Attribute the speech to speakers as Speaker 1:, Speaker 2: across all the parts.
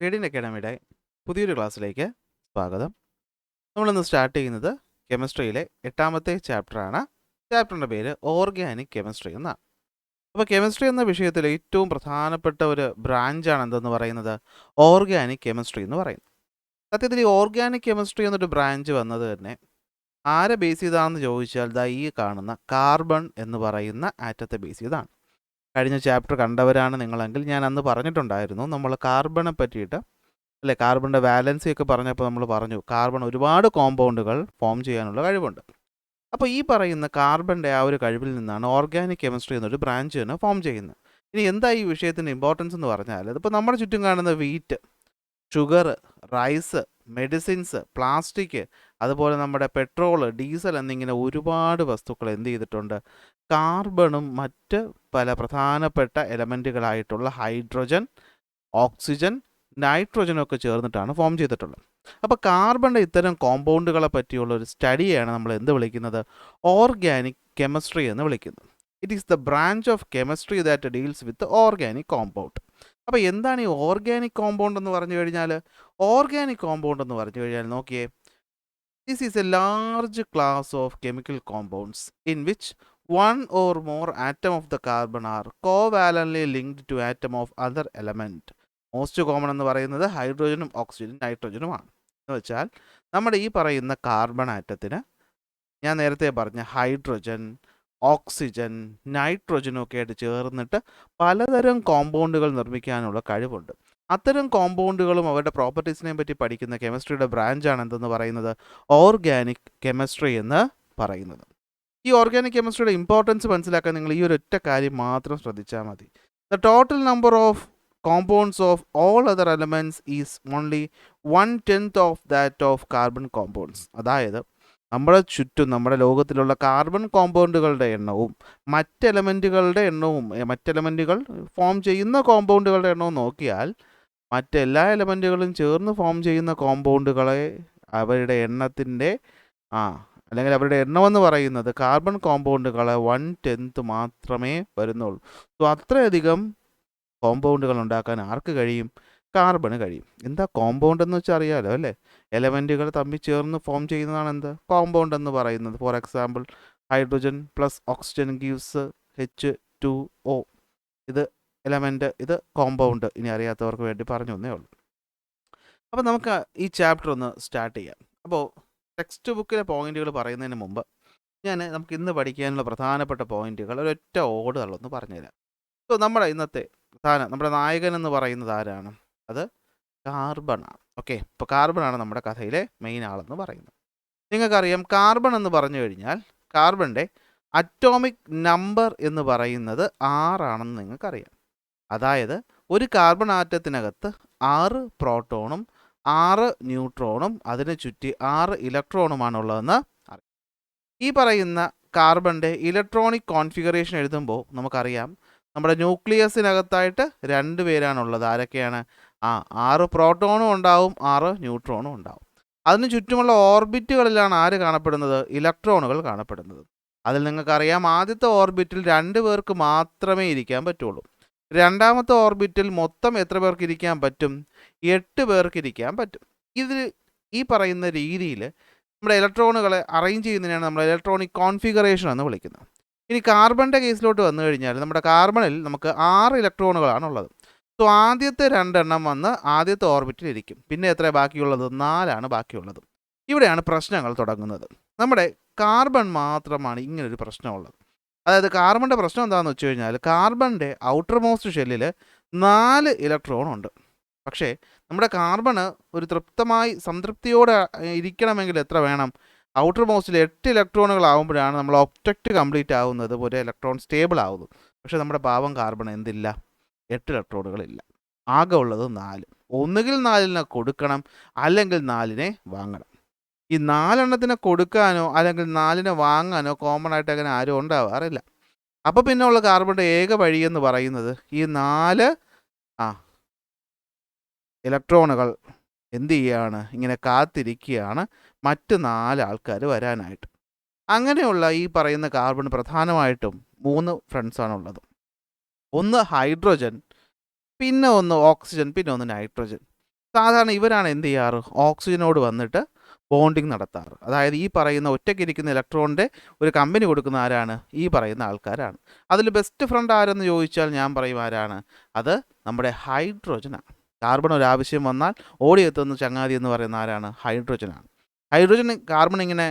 Speaker 1: Reading അക്കാഡമിയുടെ പുതിയൊരു ക്ലാസ്സിലേക്ക് സ്വാഗതം. നമ്മളിന്ന് സ്റ്റാർട്ട് ചെയ്യുന്നത് കെമിസ്ട്രിയിലെ 8ാമത്തെ ചാപ്റ്ററാണ്. ചാപ്റ്ററിൻ്റെ പേര് ഓർഗാനിക് കെമിസ്ട്രി എന്നാണ്. അപ്പോൾ കെമിസ്ട്രി എന്ന വിഷയത്തിൽ ഏറ്റവും പ്രധാനപ്പെട്ട ഒരു ബ്രാഞ്ചാണ് എന്തെന്ന് പറയുന്നത് ഓർഗാനിക് കെമിസ്ട്രി എന്ന് പറയുന്നത്. സത്യത്തിൽ ഈ ഓർഗാനിക് കെമിസ്ട്രി എന്നൊരു ബ്രാഞ്ച് വന്നത് തന്നെ ആരെ ബേസ് ചെയ്താണെന്ന് ചോദിച്ചാൽ ഈ കാണുന്ന കാർബൺ എന്ന് പറയുന്ന ആറ്റത്തെ ബേസ് ചെയ്താണ്. കഴിഞ്ഞ ചാപ്റ്റർ കണ്ടവരാണ് നിങ്ങളെങ്കിൽ ഞാൻ അന്ന് പറഞ്ഞിട്ടുണ്ടായിരുന്നു, നമ്മൾ കാർബണെ പറ്റിയിട്ട് അല്ലേ, കാർബണിൻ്റെ വാലൻസി ഒക്കെ പറഞ്ഞപ്പോൾ നമ്മൾ പറഞ്ഞു കാർബൺ ഒരുപാട് കോമ്പൗണ്ടുകൾ ഫോം ചെയ്യാനുള്ള കഴിവുണ്ട്. അപ്പോൾ ഈ പറയുന്ന കാർബണിൻ്റെ ആ ഒരു കഴിവിൽ നിന്നാണ് ഓർഗാനിക് കെമിസ്ട്രി എന്നൊരു ബ്രാഞ്ച് തന്നെ ഫോം ചെയ്യുന്നത്. ഇനി എന്താ ഈ വിഷയത്തിൻ്റെ ഇമ്പോർട്ടൻസ് എന്ന് പറഞ്ഞാൽ, ഇതിപ്പോൾ നമ്മുടെ ചുറ്റും കാണുന്ന wheat, sugar, rice, medicines, plastic, അതുപോലെ നമ്മുടെ പെട്രോൾ, ഡീസൽ എന്നിങ്ങനെ ഒരുപാട് വസ്തുക്കൾ എന്ത് ചെയ്തിട്ടുണ്ട്, കാർബണും മറ്റ് പല പ്രധാനപ്പെട്ട എലമെൻറ്റുകളായിട്ടുള്ള ഹൈഡ്രജൻ, ഓക്സിജൻ, നൈട്രോജനൊക്കെ ചേർന്നിട്ടാണ് ഫോം ചെയ്തിട്ടുള്ളത്. അപ്പോൾ കാർബണിൻ്റെ ഇത്തരം കോമ്പൗണ്ടുകളെ പറ്റിയുള്ള ഒരു സ്റ്റഡിയാണ് നമ്മൾ എന്ത് വിളിക്കുന്നത്, ഓർഗാനിക് കെമിസ്ട്രി എന്ന് വിളിക്കുന്നത്. It is the branch of chemistry that deals with organic compound. അപ്പോൾ എന്താണ് ഈ ഓർഗാനിക് കോമ്പൗണ്ട് എന്ന് പറഞ്ഞു കഴിഞ്ഞാൽ, ഓർഗാനിക് കോമ്പൗണ്ട് എന്ന് പറഞ്ഞു കഴിഞ്ഞാൽ നോക്കിയേ, this is A large class of chemical compounds in which one or more atom of the carbon are covalently linked to atom of other element. Most common എന്ന് പറയുന്നത് ഹൈഡ്രോജനും ഓക്സിജനും നൈട്രോജനുമാണ്. എന്ന് വെച്ചാൽ നമ്മുടെ ഈ പറയുന്ന കാർബൺ ആറ്റത്തിന് ഞാൻ നേരത്തെ പറഞ്ഞ ഹൈഡ്രോജൻ, ഓക്സിജൻ, നൈട്രോജനും ഒക്കെ ആയിട്ട് ചേർന്നിട്ട് പലതരം കോമ്പൗണ്ടുകൾ നിർമ്മിക്കാനുള്ള കഴിവുണ്ട്. അത്തരം കോമ്പൗണ്ടുകളും അവരുടെ പ്രോപ്പർട്ടീസിനെയും പറ്റി പഠിക്കുന്ന കെമിസ്ട്രിയുടെ ബ്രാഞ്ചാണ് എന്തെന്ന് പറയുന്നത് ഓർഗാനിക് കെമിസ്ട്രി എന്ന് പറയുന്നത്. ഈ ഓർഗാനിക് കെമിസ്ട്രിയുടെ ഇമ്പോർട്ടൻസ് മനസ്സിലാക്കാൻ നിങ്ങൾ ഈ ഒരു ഒറ്റ കാര്യം മാത്രം ശ്രദ്ധിച്ചാൽ മതി. The total number of compounds of all other elements is only 1/10 of that of carbon compounds. അതായത് നമ്മുടെ ചുറ്റും നമ്മുടെ ലോകത്തിലുള്ള കാർബൺ കോമ്പൗണ്ടുകളുടെ എണ്ണവും മറ്റെലമെൻറ്റുകൾ ഫോം ചെയ്യുന്ന കോമ്പൗണ്ടുകളുടെ എണ്ണവും നോക്കിയാൽ മറ്റെല്ലാ എലമെൻറ്റുകളും ചേർന്ന് ഫോം ചെയ്യുന്ന കോമ്പൗണ്ടുകളെ അവരുടെ എണ്ണത്തിൻ്റെ അല്ലെങ്കിൽ അവരുടെ എണ്ണമെന്ന് പറയുന്നത് കാർബൺ കോമ്പൗണ്ടുകളെ 1/10 മാത്രമേ വരുന്നുള്ളൂ. സോ അത്രയധികം കോമ്പൗണ്ടുകൾ ഉണ്ടാക്കാൻ ആർക്ക് കഴിയും, കാർബണ് കഴിയും. എന്താ കോമ്പൗണ്ട് എന്ന് വെച്ചാൽ അറിയാലോ അല്ലേ, എലമെൻറ്റുകൾ തമ്മിൽ ചേർന്ന് ഫോം ചെയ്യുന്നതാണ് എന്ത് കോമ്പൗണ്ട് എന്ന് പറയുന്നത്. For example hydrogen plus oxygen gives H2O. ഇത് എലമെൻറ്റ്, ഇത് കോമ്പൗണ്ട്. ഇനി അറിയാത്തവർക്ക് വേണ്ടി പറഞ്ഞു തന്നേ ഉള്ളൂ. അപ്പോൾ നമുക്ക് ഈ ചാപ്റ്റർ ഒന്ന് സ്റ്റാർട്ട് ചെയ്യാം. അപ്പോൾ ടെക്സ്റ്റ് ബുക്കിലെ പോയിന്റുകൾ പറയുന്നതിന് മുമ്പ് നമുക്ക് ഇന്ന് പഠിക്കാനുള്ള പ്രധാനപ്പെട്ട പോയിന്റുകൾ ഒരൊറ്റ ഓർഡറിലൊന്ന് പറഞ്ഞുതരാം. സോ നമ്മുടെ നായകൻ എന്ന് പറയുന്നത് ആരാണ്, അത് കാർബണാണ്. ഓക്കെ, ഇപ്പോൾ കാർബണാണ് നമ്മുടെ കഥയിലെ മെയിൻ ആളെന്ന് പറയുന്നത്. നിങ്ങൾക്കറിയാം കാർബൺ എന്ന് പറഞ്ഞു കഴിഞ്ഞാൽ കാർബണിൻ്റെ അറ്റോമിക് നമ്പർ എന്ന് പറയുന്നത് 6 ആണെന്ന് നിങ്ങൾക്കറിയാം. അതായത് ഒരു കാർബൺ ആറ്റത്തിനകത്ത് 6 പ്രോട്ടോണും 6 ന്യൂട്രോണും അതിന് ചുറ്റി 6 ഇലക്ട്രോണുമാണുള്ളതെന്ന് അറിയാം. ഈ പറയുന്ന കാർബണിൻ്റെ ഇലക്ട്രോണിക് കോൺഫിഗറേഷൻ എഴുതുമ്പോൾ നമുക്കറിയാം നമ്മുടെ ന്യൂക്ലിയസിനകത്തായിട്ട് 2 പേരാണുള്ളത്. ആരൊക്കെയാണ്? 6 പ്രോട്ടോണും ഉണ്ടാവും, 6 ന്യൂട്രോണും ഉണ്ടാവും. അതിന് ചുറ്റുമുള്ള ഓർബിറ്റുകളിലാണ് ആര് കാണപ്പെടുന്നത്, ഇലക്ട്രോണുകൾ കാണപ്പെടുന്നത്. അതിൽ നിങ്ങൾക്കറിയാം ആദ്യത്തെ ഓർബിറ്റിൽ 2 പേർക്ക് മാത്രമേ ഇരിക്കാൻ പറ്റുള്ളൂ. രണ്ടാമത്തെ ഓർബിറ്റിൽ മൊത്തം എത്ര പേർക്ക് ഇരിക്കാൻ പറ്റും, 8 പേർക്ക് ഇരിക്കാൻ പറ്റും. ഈ പറയുന്ന രീതിയിൽ നമ്മുടെ ഇലക്ട്രോണുകളെ അറേഞ്ച് ചെയ്യുന്നതിനാണ് നമ്മൾ ഇലക്ട്രോണിക് കോൺഫിഗറേഷൻ എന്ന് വിളിക്കുന്നത്. ഇനി കാർബണിൻ്റെ കേസിലോട്ട് വന്നു കഴിഞ്ഞാൽ നമ്മുടെ കാർബണിൽ നമുക്ക് 6 ഇലക്ട്രോണുകളാണുള്ളത്. സോ ആദ്യത്തെ 2 എണ്ണം വന്ന് ആദ്യത്തെ ഓർബിറ്റിൽ ഇരിക്കും. പിന്നെ എത്ര ബാക്കിയുള്ളത്, 4 ബാക്കിയുള്ളത്. ഇവിടെയാണ് പ്രശ്നങ്ങൾ തുടങ്ങുന്നത്. നമ്മുടെ കാർബൺ മാത്രമാണ് ഇങ്ങനൊരു പ്രശ്നമുള്ളത്. അതായത് കാർബണിൻ്റെ പ്രശ്നം എന്താണെന്ന് വെച്ച് കഴിഞ്ഞാൽ കാർബണിൻ്റെ ഔട്ടർ മോസ്റ്റ് ഷെല്ലിൽ 4 ഇലക്ട്രോൺ ഉണ്ട്. പക്ഷേ നമ്മുടെ കാർബണ് ഒരു സംതൃപ്തിയോടെ ഇരിക്കണമെങ്കിൽ എത്ര വേണം, ഔട്ടർ മോസ്റ്റിൽ 8 ഇലക്ട്രോണുകളാവുമ്പോഴാണ് നമ്മൾ ഒബ്ജക്റ്റ് കംപ്ലീറ്റ് ആവുന്നത്, ഒരു ഇലക്ട്രോൺ സ്റ്റേബിൾ ആവുന്നത്. പക്ഷേ നമ്മുടെ പാവം കാർബൺ എന്തില്ല, 8 ഇലക്ട്രോണുകളില്ല, ആകെ ഉള്ളത് 4. ഒന്നുകിൽ 4 കൊടുക്കണം, അല്ലെങ്കിൽ 4 വാങ്ങണം. ഈ 4 കൊടുക്കാനോ അല്ലെങ്കിൽ 4 വാങ്ങാനോ കോമൺ ആയിട്ട് അങ്ങനെ ആരും ഉണ്ടാവാറില്ല. അപ്പോൾ പിന്നെ ഉള്ള കാർബണിൻ്റെ ഏക വഴിയെന്ന് പറയുന്നത് ഈ 4 ഇലക്ട്രോണുകൾ എന്ത് ചെയ്യുകയാണ്, ഇങ്ങനെ കാത്തിരിക്കുകയാണ് മറ്റ് 4 ആൾക്കാർ വരാനായിട്ട്. അങ്ങനെയുള്ള ഈ പറയുന്ന കാർബൺ പ്രധാനമായിട്ടും 3 ഫ്രണ്ട്സാണുള്ളത്. ഒന്ന് ഹൈഡ്രോജൻ, പിന്നെ ഒന്ന് ഓക്സിജൻ, പിന്നെ ഒന്ന് നൈട്രോജൻ. സാധാരണ ഇവരാണ് എന്ത് ചെയ്യാറ്, ഓക്സിജനോട് വന്നിട്ട് ബോണ്ടിങ് നടത്താറ്. അതായത് ഈ പറയുന്ന ഒറ്റയ്ക്കിരിക്കുന്ന ഇലക്ട്രോണിൻ്റെ ഒരു കമ്പനി കൊടുക്കുന്ന ആരാണ്, ഈ പറയുന്ന ആൾക്കാരാണ്. അതിൽ ബെസ്റ്റ് ഫ്രണ്ട് ആരെന്ന് ചോദിച്ചാൽ ഞാൻ പറയും ആരാണ്, അത് നമ്മുടെ ഹൈഡ്രോജനാണ്. കാർബൺ ഒരു ആവശ്യം വന്നാൽ ഓടിയെത്തുന്ന ചങ്ങാതി എന്ന് പറയുന്ന ആരാണ്, ഹൈഡ്രോജനാണ്. ഹൈഡ്രോജൻ കാർബൺ ഇങ്ങനെ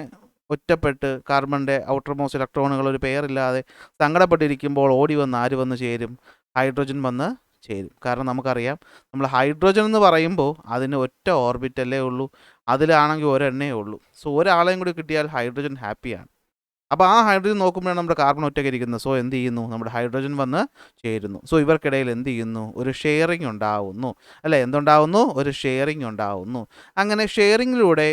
Speaker 1: ഒറ്റപ്പെട്ട് കാർബണിൻ്റെ ഔട്ടർ മോസ്റ്റ് ഇലക്ട്രോണുകൾ ഒരു പെയറില്ലാതെ സങ്കടപ്പെട്ടിരിക്കുമ്പോൾ ഓടി വന്ന് ആര് വന്ന് ചേരും, ഹൈഡ്രോജൻ വന്ന് ചേരും. കാരണം നമുക്കറിയാം നമ്മൾ ഹൈഡ്രോജൻ എന്ന് പറയുമ്പോൾ അതിന് ഒറ്റ ഓർബിറ്റല്ലേ ഉള്ളൂ, അതിലാണെങ്കിൽ ഒരെണ്ണേ ഉള്ളൂ. സോ ഒരാളെയും കൂടി കിട്ടിയാൽ ഹൈഡ്രോജൻ ഹാപ്പിയാണ്. അപ്പോൾ ആ ഹൈഡ്രോജൻ നോക്കുമ്പോഴാണ് നമ്മുടെ കാർബൺ ഒറ്റയ്ക്ക് ഇരിക്കുന്നത്. സോ എന്ത് ചെയ്യുന്നു, നമ്മുടെ ഹൈഡ്രോജൻ വന്ന് ചേരുന്നു. സോ ഇവർക്കിടയിൽ എന്ത് ചെയ്യുന്നു, ഒരു ഷെയറിംഗ് ഉണ്ടാവുന്നു അല്ലേ, എന്തുണ്ടാവുന്നു, ഒരു ഷെയറിംഗ് ഉണ്ടാവുന്നു. അങ്ങനെ ഷെയറിങ്ങിലൂടെ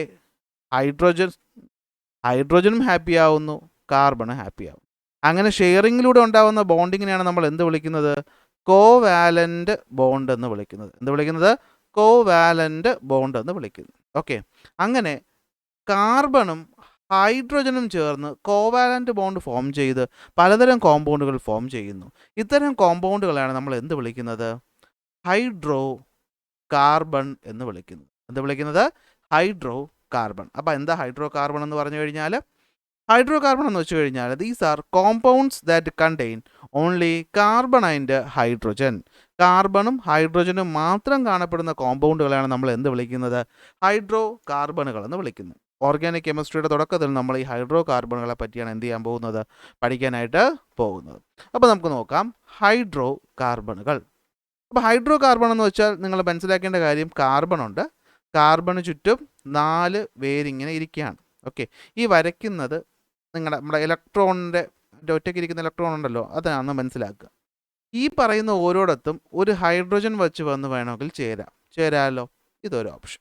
Speaker 1: ഹൈഡ്രോജനും ഹാപ്പി ആവുന്നു, കാർബണും ഹാപ്പി ആവും. അങ്ങനെ ഷെയറിങ്ങിലൂടെ ഉണ്ടാകുന്ന ബോണ്ടിങ്ങിനെയാണ് നമ്മൾ എന്ത് വിളിക്കുന്നത്, കോവാലൻ്റ് ബോണ്ട് എന്ന് വിളിക്കുന്നത്. എന്ത് വിളിക്കുന്നത്, കോവാലൻ്റ് ബോണ്ട് എന്ന് വിളിക്കുന്നു. ഓക്കെ, അങ്ങനെ കാർബണും ഹൈഡ്രോജനും ചേർന്ന് കോവാലൻ്റ് ബോണ്ട് ഫോം ചെയ്ത് പലതരം കോമ്പൗണ്ടുകൾ ഫോം ചെയ്യുന്നു. ഇത്തരം കോമ്പൗണ്ടുകളാണ് നമ്മൾ എന്ത് വിളിക്കുന്നത്, ഹൈഡ്രോ കാർബൺ എന്ന് വിളിക്കുന്നത്. എന്ത് വിളിക്കുന്നത്, ഹൈഡ്രോ കാർബൺ. അപ്പോൾ എന്താ ഹൈഡ്രോ കാർബൺ എന്ന് പറഞ്ഞു കഴിഞ്ഞാൽ, ഹൈഡ്രോ കാർബൺ എന്ന് വെച്ച് കഴിഞ്ഞാൽ these are compounds that contain only carbon and hydrogen. കാർബണും ഹൈഡ്രോജനും മാത്രം കാണപ്പെടുന്ന കോമ്പൗണ്ടുകളാണ് നമ്മൾ എന്ത് വിളിക്കുന്നത്, ഹൈഡ്രോ കാർബണുകൾ എന്ന് വിളിക്കുന്നത്. ഓർഗാനിക് കെമിസ്ട്രിയുടെ തുടക്കത്തിൽ നമ്മൾ ഈ ഹൈഡ്രോ കാർബണുകളെ പറ്റിയാണ് എന്ത് ചെയ്യാൻ പോകുന്നത്, പഠിക്കാനായിട്ട് പോകുന്നത്. അപ്പോൾ നമുക്ക് നോക്കാം ഹൈഡ്രോ കാർബണുകൾ. അപ്പോൾ ഹൈഡ്രോ കാർബൺ എന്ന് വെച്ചാൽ നിങ്ങൾ മനസ്സിലാക്കേണ്ട കാര്യം, കാർബൺ ഉണ്ട്, കാർബണ് ചുറ്റും 4 പേരിങ്ങനെ ഇരിക്കുകയാണ്. ഓക്കെ, ഈ വരയ്ക്കുന്നത് നമ്മുടെ ഇലക്ട്രോണിൻ്റെ ഒറ്റയ്ക്കിരിക്കുന്ന ഇലക്ട്രോൺ ഉണ്ടല്ലോ, അതാണ് മനസ്സിലാക്കുക. ഈ പറയുന്ന ഓരോടത്തും ഒരു ഹൈഡ്രോജൻ വെച്ച് വന്ന് വേണമെങ്കിൽ ചേരാമല്ലോ, ഇതൊരു ഓപ്ഷൻ.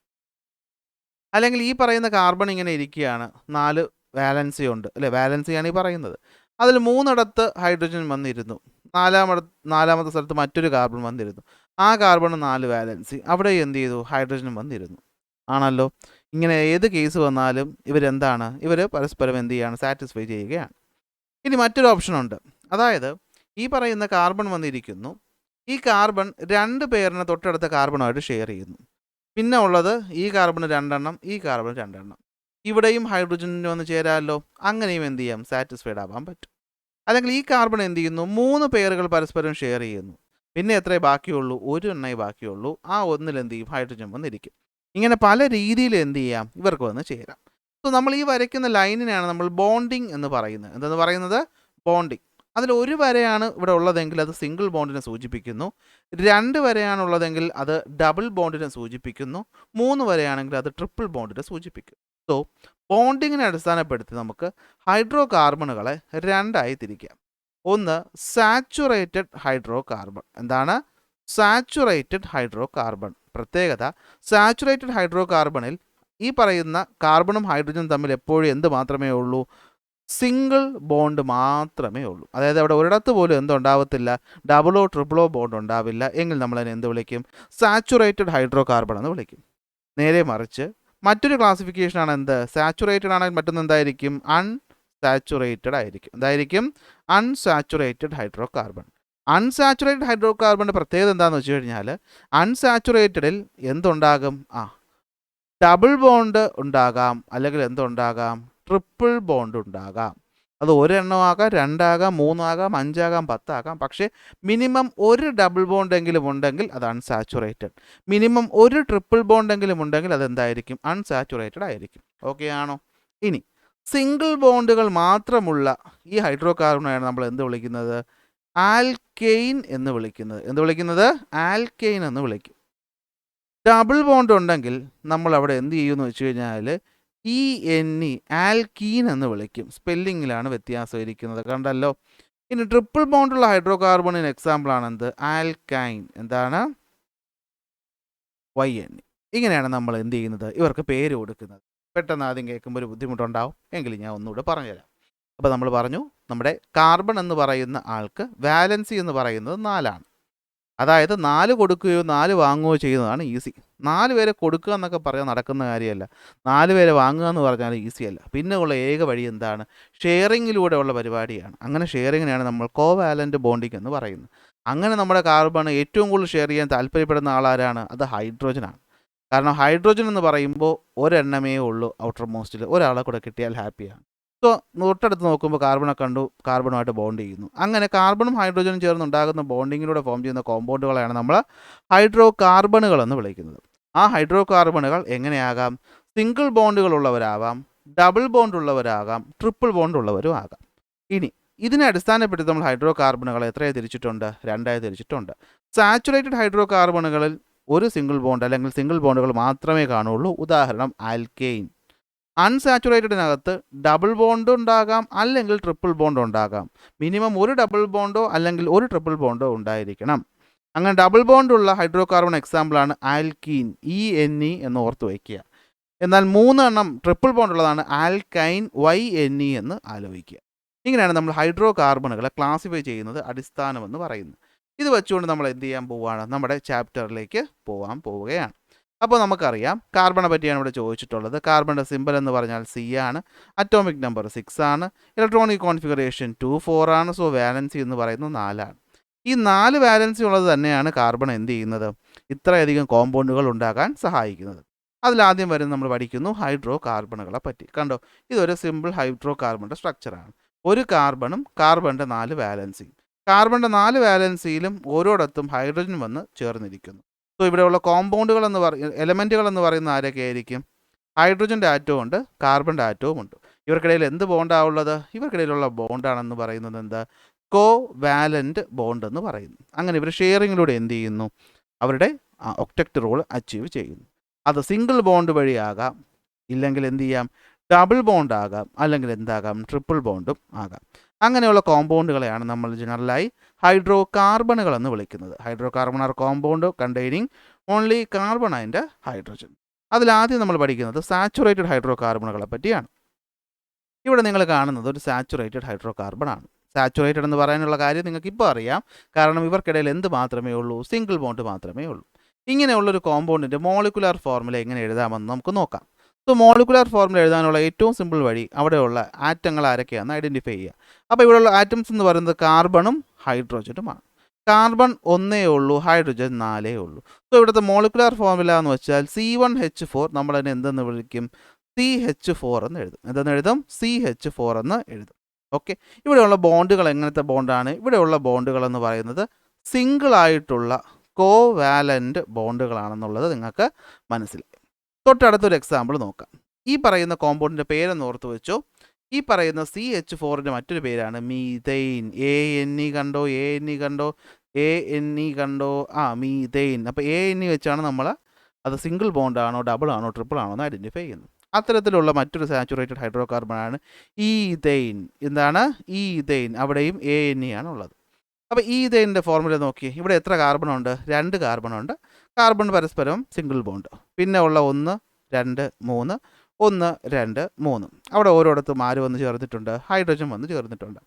Speaker 1: അല്ലെങ്കിൽ ഈ പറയുന്ന കാർബൺ ഇങ്ങനെ ഇരിക്കുകയാണ്, 4 വാലൻസി ഉണ്ട് അല്ലേ, വാലൻസിയാണ് ഈ പറയുന്നത്. അതിൽ 3 ഹൈഡ്രോജൻ വന്നിരുന്നു, നാലാമത്തെ സ്ഥലത്ത് മറ്റൊരു കാർബൺ വന്നിരുന്നു. ആ കാർബണ് 4 വാലൻസി, അവിടെ എന്ത് ചെയ്തു, ഹൈഡ്രോജൻ വന്നിരുന്നു. ആണല്ലോ, ഇങ്ങനെ ഏത് കേസ് വന്നാലും ഇവർ പരസ്പരം എന്ത് ചെയ്യാണ്, സാറ്റിസ്ഫൈ ചെയ്യുകയാണ്. ഇനി മറ്റൊരു ഓപ്ഷൻ ഉണ്ട്, അതായത് ഈ പറയുന്ന കാർബൺ വന്നിരിക്കുന്നു, ഈ കാർബൺ 2 പേരിനെ തൊട്ടടുത്ത കാർബണുമായിട്ട് ഷെയർ ചെയ്യുന്നു. പിന്നെ ഉള്ളത് ഈ കാർബണ് 2 എണ്ണം, ഈ കാർബൺ 2 എണ്ണം. ഇവിടെയും ഹൈഡ്രോജനിന് വന്ന് ചേരാമല്ലോ, അങ്ങനെയും എന്ത് ചെയ്യാം, സാറ്റിസ്ഫൈഡ് ആവാൻ പറ്റും. അല്ലെങ്കിൽ ഈ കാർബൺ എന്ത് ചെയ്യുന്നു, 3 പേരുകൾ പരസ്പരം ഷെയർ ചെയ്യുന്നു. പിന്നെ എത്രയേ ബാക്കിയുള്ളൂ, 1 എണ്ണേ ബാക്കിയുള്ളൂ. ആ ഒന്നിൽ എന്ത് ചെയ്യും, ഹൈഡ്രോജൻ വന്നിരിക്കും. ഇങ്ങനെ പല രീതിയിൽ എന്ത് ചെയ്യാം, ഇവർക്ക് വന്ന് ചേരാം. സോ നമ്മൾ ഈ വരയ്ക്കുന്ന ലൈനിനെയാണ് നമ്മൾ ബോണ്ടിങ് എന്ന് പറയുന്നത്. എന്തെന്ന് പറയുന്നത്, ബോണ്ടിങ്. അതിൽ ഒരു വരയാണ് ഇവിടെ ഉള്ളതെങ്കിൽ അത് സിംഗിൾ ബോണ്ടിനെ സൂചിപ്പിക്കുന്നു, 2 വരയാണുള്ളതെങ്കിൽ അത് ഡബിൾ ബോണ്ടിനെ സൂചിപ്പിക്കുന്നു, 3 വരയാണെങ്കിൽ അത് ട്രിപ്പിൾ ബോണ്ടിനെ സൂചിപ്പിക്കും. സോ ബോണ്ടിങ്ങിനെ അടിസ്ഥാനപ്പെടുത്തി നമുക്ക് ഹൈഡ്രോ കാർബണുകളെ 2ആയി തിരിക്കാം. ഒന്ന് സാച്ചുറേറ്റഡ് ഹൈഡ്രോ കാർബൺ. എന്താണ് സാച്ചുറേറ്റഡ് ഹൈഡ്രോ കാർബൺ? പ്രത്യേകത, സാച്ചുറേറ്റഡ് ഹൈഡ്രോ കാർബണിൽ ഈ പറയുന്ന കാർബണും ഹൈഡ്രജനും തമ്മിൽ എപ്പോഴും എന്ത് മാത്രമേ ഉള്ളൂ, സിംഗിൾ ബോണ്ട് മാത്രമേ ഉള്ളൂ. അതായത് അവിടെ ഒരിടത്ത് പോലും എന്തുണ്ടാവത്തില്ല, ഡബിളോ ട്രിപ്പിളോ ബോണ്ട് ഉണ്ടാവില്ല. എങ്കിൽ നമ്മളതിനെ എന്ത് വിളിക്കും, സാച്ചുറേറ്റഡ് ഹൈഡ്രോ കാർബൺ എന്ന് വിളിക്കും. നേരെ മറിച്ച് മറ്റൊരു ക്ലാസിഫിക്കേഷനാണ് എന്ത്, സാച്ചുറേറ്റഡ് ആണെങ്കിൽ മറ്റൊന്ന് എന്തായിരിക്കും, അൺസാച്ചുറേറ്റഡ് ആയിരിക്കും. എന്തായിരിക്കും, unsaturated hydro carbon. Unsaturated hydro കാർബണിൻ്റെ പ്രത്യേകത എന്താണെന്ന് വെച്ച് കഴിഞ്ഞാൽ, അൺസാച്ചുറേറ്റഡിൽ എന്തുണ്ടാകും, ഡബിൾ ബോണ്ട് ഉണ്ടാകാം, അല്ലെങ്കിൽ എന്തുണ്ടാകാം, ട്രിപ്പിൾ ബോണ്ട് ഉണ്ടാകാം. അത് 1 എണ്ണമാകാം, 2 ആകാം, 3 ആകാം, 5 ആകാം, 10 ആകാം. പക്ഷേ മിനിമം ഒരു ഡബിൾ ബോണ്ടെങ്കിലും ഉണ്ടെങ്കിൽ അത് അൺസാച്ചുറേറ്റഡ്, മിനിമം ഒരു ട്രിപ്പിൾ ബോണ്ടെങ്കിലും ഉണ്ടെങ്കിൽ അതെന്തായിരിക്കും, അൺസാച്ചുറേറ്റഡ് ആയിരിക്കും. ഓക്കെ ആണോ? ഇനി സിംഗിൾ ബോണ്ടുകൾ മാത്രമുള്ള ഈ ഹൈഡ്രോ കാർബണാണ് നമ്മൾ എന്ത് വിളിക്കുന്നത്, ആൽക്കെയിൻ എന്ന് വിളിക്കുന്നത്. എന്ത് വിളിക്കുന്നത്, ആൽക്കെയിൻ എന്ന് വിളിക്കും. ഡബിൾ ബോണ്ട് ഉണ്ടെങ്കിൽ നമ്മൾ അവിടെ എന്ത് ചെയ്യുമെന്ന് വെച്ച് കഴിഞ്ഞാൽ ENE, ആൽക്കീൻ എന്ന് വിളിക്കും. സ്പെല്ലിങ്ങിലാണ് വ്യത്യാസം ഇരിക്കുന്നത്, കണ്ടല്ലോ. ഇനി ട്രിപ്പിൾ ബോണ്ടുള്ള ഹൈഡ്രോ കാർബണിന് എക്സാമ്പിൾ ആണ് എന്ത്, ആൽക്കൈൻ. എന്താണ്, YNE. ഇങ്ങനെയാണ് നമ്മൾ എന്ത് ചെയ്യുന്നത്, ഇവർക്ക് പേര് കൊടുക്കുന്നത്. പെട്ടെന്ന് ആദ്യം കേൾക്കുമ്പോൾ ഒരു ബുദ്ധിമുട്ടുണ്ടാവും, എങ്കിലും ഞാൻ ഒന്നുകൂടെ പറഞ്ഞുതരാം. അപ്പോൾ നമ്മൾ പറഞ്ഞു, നമ്മുടെ കാർബൺ എന്ന് പറയുന്ന ആൾക്ക് വാലൻസി എന്ന് പറയുന്നത് 4ആണ്. അതായത് 4 കൊടുക്കുകയോ 4 വാങ്ങുകയോ ചെയ്യുന്നതാണ് ഈസി. 4 പേരെ കൊടുക്കുക എന്നൊക്കെ പറയാൻ നടക്കുന്ന കാര്യമല്ല, 4 പേരെ വാങ്ങുക എന്ന് പറഞ്ഞാൽ ഈസിയല്ല. പിന്നെ ഉള്ള ഏക വഴി എന്താണ്, ഷെയറിങ്ങിലൂടെ ഉള്ള പരിപാടിയാണ്. അങ്ങനെ ഷെയറിങ്ങിനെയാണ് നമ്മൾ കോവാലൻ്റ് ബോണ്ടിങ് എന്ന് പറയുന്നത്. അങ്ങനെ നമ്മുടെ കാർബൺ ഏറ്റവും കൂടുതൽ ഷെയർ ചെയ്യാൻ താല്പര്യപ്പെടുന്ന ആളാരാണ്, അത് ഹൈഡ്രോജനാണ്. കാരണം ഹൈഡ്രോജൻ എന്ന് പറയുമ്പോൾ ഒരെണ്ണമേ ഉള്ളൂ ഔട്ടർ മോസ്റ്റിൽ, ഒരാളെ കൂടെ കിട്ടിയാൽ ഹാപ്പിയാണ്. സോ തൊട്ടടുത്ത് നോക്കുമ്പോൾ കാർബണെ കണ്ടു, കാർബണുമായിട്ട് ബോണ്ട് ചെയ്യുന്നു. അങ്ങനെ കാർബണും ഹൈഡ്രോജനും ചേർന്നുണ്ടാകുന്ന ബോണ്ടിങ്ങിലൂടെ ഫോം ചെയ്യുന്ന കോമ്പൗണ്ടുകളെയാണ് നമ്മൾ ഹൈഡ്രോ കാർബണുകൾ എന്ന് വിളിക്കുന്നത്. ആ ഹൈഡ്രോ കാർബണുകൾ എങ്ങനെയാകാം? സിംഗിൾ ബോണ്ടുകളുള്ളവരാവാം, ഡബിൾ ബോണ്ട് ഉള്ളവരാകാം, ട്രിപ്പിൾ ബോണ്ട് ഉള്ളവരും ആകാം. ഇനി ഇതിനെ അടിസ്ഥാനപ്പെടുത്തി നമ്മൾ ഹൈഡ്രോ കാർബണുകൾ എത്രയായി തിരിച്ചിട്ടുണ്ട്? രണ്ടായി തിരിച്ചിട്ടുണ്ട്. സാച്ചുറേറ്റഡ് ഹൈഡ്രോ കാർബണുകളിൽ ഒരു സിംഗിൾ ബോണ്ട് അല്ലെങ്കിൽ സിംഗിൾ ബോണ്ടുകൾ മാത്രമേ കാണുള്ളൂ. ഉദാഹരണം ആൽക്കെയിൻ. അൺസാച്ചുറേറ്റഡിനകത്ത് ഡബിൾ ബോണ്ട് ഉണ്ടാകാം, അല്ലെങ്കിൽ ട്രിപ്പിൾ ബോണ്ട് ഉണ്ടാകാം. മിനിമം ഒരു ഡബിൾ ബോണ്ടോ അല്ലെങ്കിൽ ഒരു ട്രിപ്പിൾ ബോണ്ടോ ഉണ്ടായിരിക്കണം. അങ്ങനെ ഡബിൾ ബോണ്ടുള്ള ഹൈഡ്രോ കാർബൺ എക്സാമ്പിളാണ് ആൽക്കീൻ, ENE എന്ന് ഓർത്ത് വയ്ക്കുക. എന്നാൽ 3 എണ്ണം ട്രിപ്പിൾ ബോണ്ടുള്ളതാണ് ആൽക്കൈൻ, YNE എന്ന് ആലോചിക്കുക. ഇങ്ങനെയാണ് നമ്മൾ ഹൈഡ്രോ കാർബണുകളെ ക്ലാസിഫൈ ചെയ്യുന്നത്, അടിസ്ഥാനമെന്ന് പറയുന്നത്. ഇത് വെച്ചുകൊണ്ട് നമ്മൾ എന്ത് ചെയ്യാൻ പോവുകയാണ്? നമ്മുടെ ചാപ്റ്ററിലേക്ക് പോവുകയാണ്. അപ്പോൾ നമുക്കറിയാം കാർബണെ പറ്റിയാണ് ഇവിടെ ചോദിച്ചിട്ടുള്ളത്. കാർബണിൻ്റെ സിമ്പൽ എന്ന് പറഞ്ഞാൽ C ആണ്, അറ്റോമിക് നമ്പർ 6 ആണ്, ഇലക്ട്രോണിക് കോൺഫിഗറേഷൻ 2,4 ആണ്. സോ വാലൻസി എന്ന് പറയുന്നത് 4 ആണ്. ഈ 4 വാലൻസി ഉള്ളത് തന്നെയാണ് കാർബൺ എന്ത് ചെയ്യുന്നത്? ഇത്രയധികം കോമ്പൗണ്ടുകൾ ഉണ്ടാകാൻ സഹായിക്കുന്നത്. അതിലാദ്യം വരെ നമ്മൾ പഠിക്കുന്നു ഹൈഡ്രോ കാർബണുകളെ പറ്റി. കണ്ടോ, ഇതൊരു സിമ്പിൾ ഹൈഡ്രോ കാർബണിൻ്റെ സ്ട്രക്ചറാണ്. ഒരു കാർബണും കാർബണിൻ്റെ 4 വാലൻസിയും. കാർബണിൻ്റെ 4 വാലൻസിയിലും ഓരോടത്തും ഹൈഡ്രജൻ വന്ന് ചേർന്നിരിക്കുന്നു. സോ ഇവിടെയുള്ള കോമ്പൗണ്ടുകൾ എലമെൻറ്റുകൾ എന്ന് പറയുന്ന ആരൊക്കെ ആയിരിക്കും? ഹൈഡ്രജൻ്റെ ആറ്റവും ഉണ്ട്, കാർബണിൻ്റെ ആറ്റവും ഉണ്ട്. ഇവർക്കിടയിൽ എന്ത് ബോണ്ടാണുള്ളത്? ഇവർക്കിടയിലുള്ള ബോണ്ടാണെന്ന് പറയുന്നത് എന്താ? കോ വാലൻ്റ് ബോണ്ട് എന്ന് പറയുന്നു. അങ്ങനെ ഇവർ ഷെയറിങ്ങിലൂടെ എന്ത് ചെയ്യുന്നു? അവരുടെ ഒക്ടക്റ്റ് റൂൾ അച്ചീവ് ചെയ്യുന്നു. അത് സിംഗിൾ ബോണ്ട് വഴിയാകാം, ഇല്ലെങ്കിൽ എന്ത് ചെയ്യാം? ഡബിൾ ബോണ്ട് ആകാം, അല്ലെങ്കിൽ എന്താകാം? ട്രിപ്പിൾ ബോണ്ടും ആകാം. അങ്ങനെയുള്ള കോമ്പൗണ്ടുകളെയാണ് നമ്മൾ ജനറലായി ഹൈഡ്രോ കാർബണുകൾ എന്ന് വിളിക്കുന്നത്. Hydro carbon are compound containing only carbon and hydrogen. അതിലാദ്യം നമ്മൾ പഠിക്കുന്നത് സാച്ചുറേറ്റഡ് ഹൈഡ്രോ കാർബണുകളെ പറ്റിയാണ്. ഇവിടെ നിങ്ങൾ കാണുന്നത് ഒരു സാച്ചുറേറ്റഡ് ഹൈഡ്രോ കാർബൺ ആണ്. സാച്ചുറേറ്റഡ് എന്ന് പറയാനുള്ള കാര്യം നിങ്ങൾക്ക് ഇപ്പോൾ അറിയാം, കാരണം ഇവർക്കിടയിൽ എന്ത് മാത്രമേ ഉള്ളൂ? സിംഗിൾ ബോണ്ട് മാത്രമേ ഉള്ളൂ. ഇങ്ങനെയുള്ളൊരു കോമ്പൗണ്ടിൻ്റെ മോളിക്കുലാർ ഫോർമുല എങ്ങനെ എഴുതാമെന്ന് നമുക്ക് നോക്കാം. സോ മോളിക്കുലാർ ഫോർമുല എഴുതാനുള്ള ഏറ്റവും സിമ്പിൾ വഴി അവിടെയുള്ള ആറ്റങ്ങൾ ആരൊക്കെയാണെന്ന് ഐഡൻറ്റിഫൈ ചെയ്യുക. അപ്പോൾ ഇവിടെയുള്ള ആറ്റംസ് എന്ന് പറയുന്നത് കാർബണും ഹൈഡ്രോജനുമാണ്. കാർബൺ 1 ഉള്ളൂ, ഹൈഡ്രോജൻ 4 ഉള്ളൂ. സോ ഇവിടുത്തെ മോളിക്കുലാർ ഫോർമുല എന്ന് വെച്ചാൽ C1H4, നമ്മളതിനെ എന്തെന്ന് വിളിക്കും? CH4 എന്ന് എഴുതും. എന്തെന്ന് എഴുതും? CH4 എന്ന് എഴുതും. ഓക്കെ. ഇവിടെയുള്ള ബോണ്ടുകൾ എങ്ങനത്തെ ബോണ്ടാണ്? ഇവിടെയുള്ള ബോണ്ടുകൾ എന്ന് പറയുന്നത് സിംഗിളായിട്ടുള്ള കോവാലൻ്റ് ബോണ്ടുകളാണെന്നുള്ളത് നിങ്ങൾക്ക് മനസ്സിലായി. തൊട്ടടുത്തൊരു എക്സാമ്പിൾ നോക്കാം. ഈ പറയുന്ന കോമ്പൗണ്ടിൻ്റെ പേരെന്ന് ഓർത്ത് വെച്ചോ. ഈ പറയുന്ന CH4ൻ്റെ മറ്റൊരു പേരാണ് മീതെയിൻ. ANE കണ്ടോ? ANE കണ്ടോ? ANE കണ്ടോ? മീതെയിൻ. അപ്പോൾ ANE വെച്ചാണ് നമ്മൾ അത് സിംഗിൾ ബോണ്ടാണോ, ഡബിൾ ആണോ, ട്രിപ്പിൾ ആണോ എന്ന് ഐഡൻറ്റിഫൈ ചെയ്യുന്നത്. അത്തരത്തിലുള്ള മറ്റൊരു സാച്ചുറേറ്റഡ് ഹൈഡ്രോ കാർബണാണ് ഈതെയിൻ. എന്താണ്? ഈതെയിൻ. അവിടെയും ANE ആണ് ഉള്ളത്. അപ്പോൾ ഈതെയിൻ്റെ ഫോർമുല നോക്കി. ഇവിടെ എത്ര കാർബണുണ്ട്? 2 കാർബണുണ്ട്. കാർബൺ പരസ്പരം സിംഗിൾ ബോണ്ട്. പിന്നെ ഉള്ള 1, 2, 3, 1, 2, 3. അവിടെ ഓരോടത്തും ആര് വന്ന് ചേർന്നിട്ടുണ്ട്? ഹൈഡ്രോജൻ വന്ന് ചേർന്നിട്ടുണ്ട്.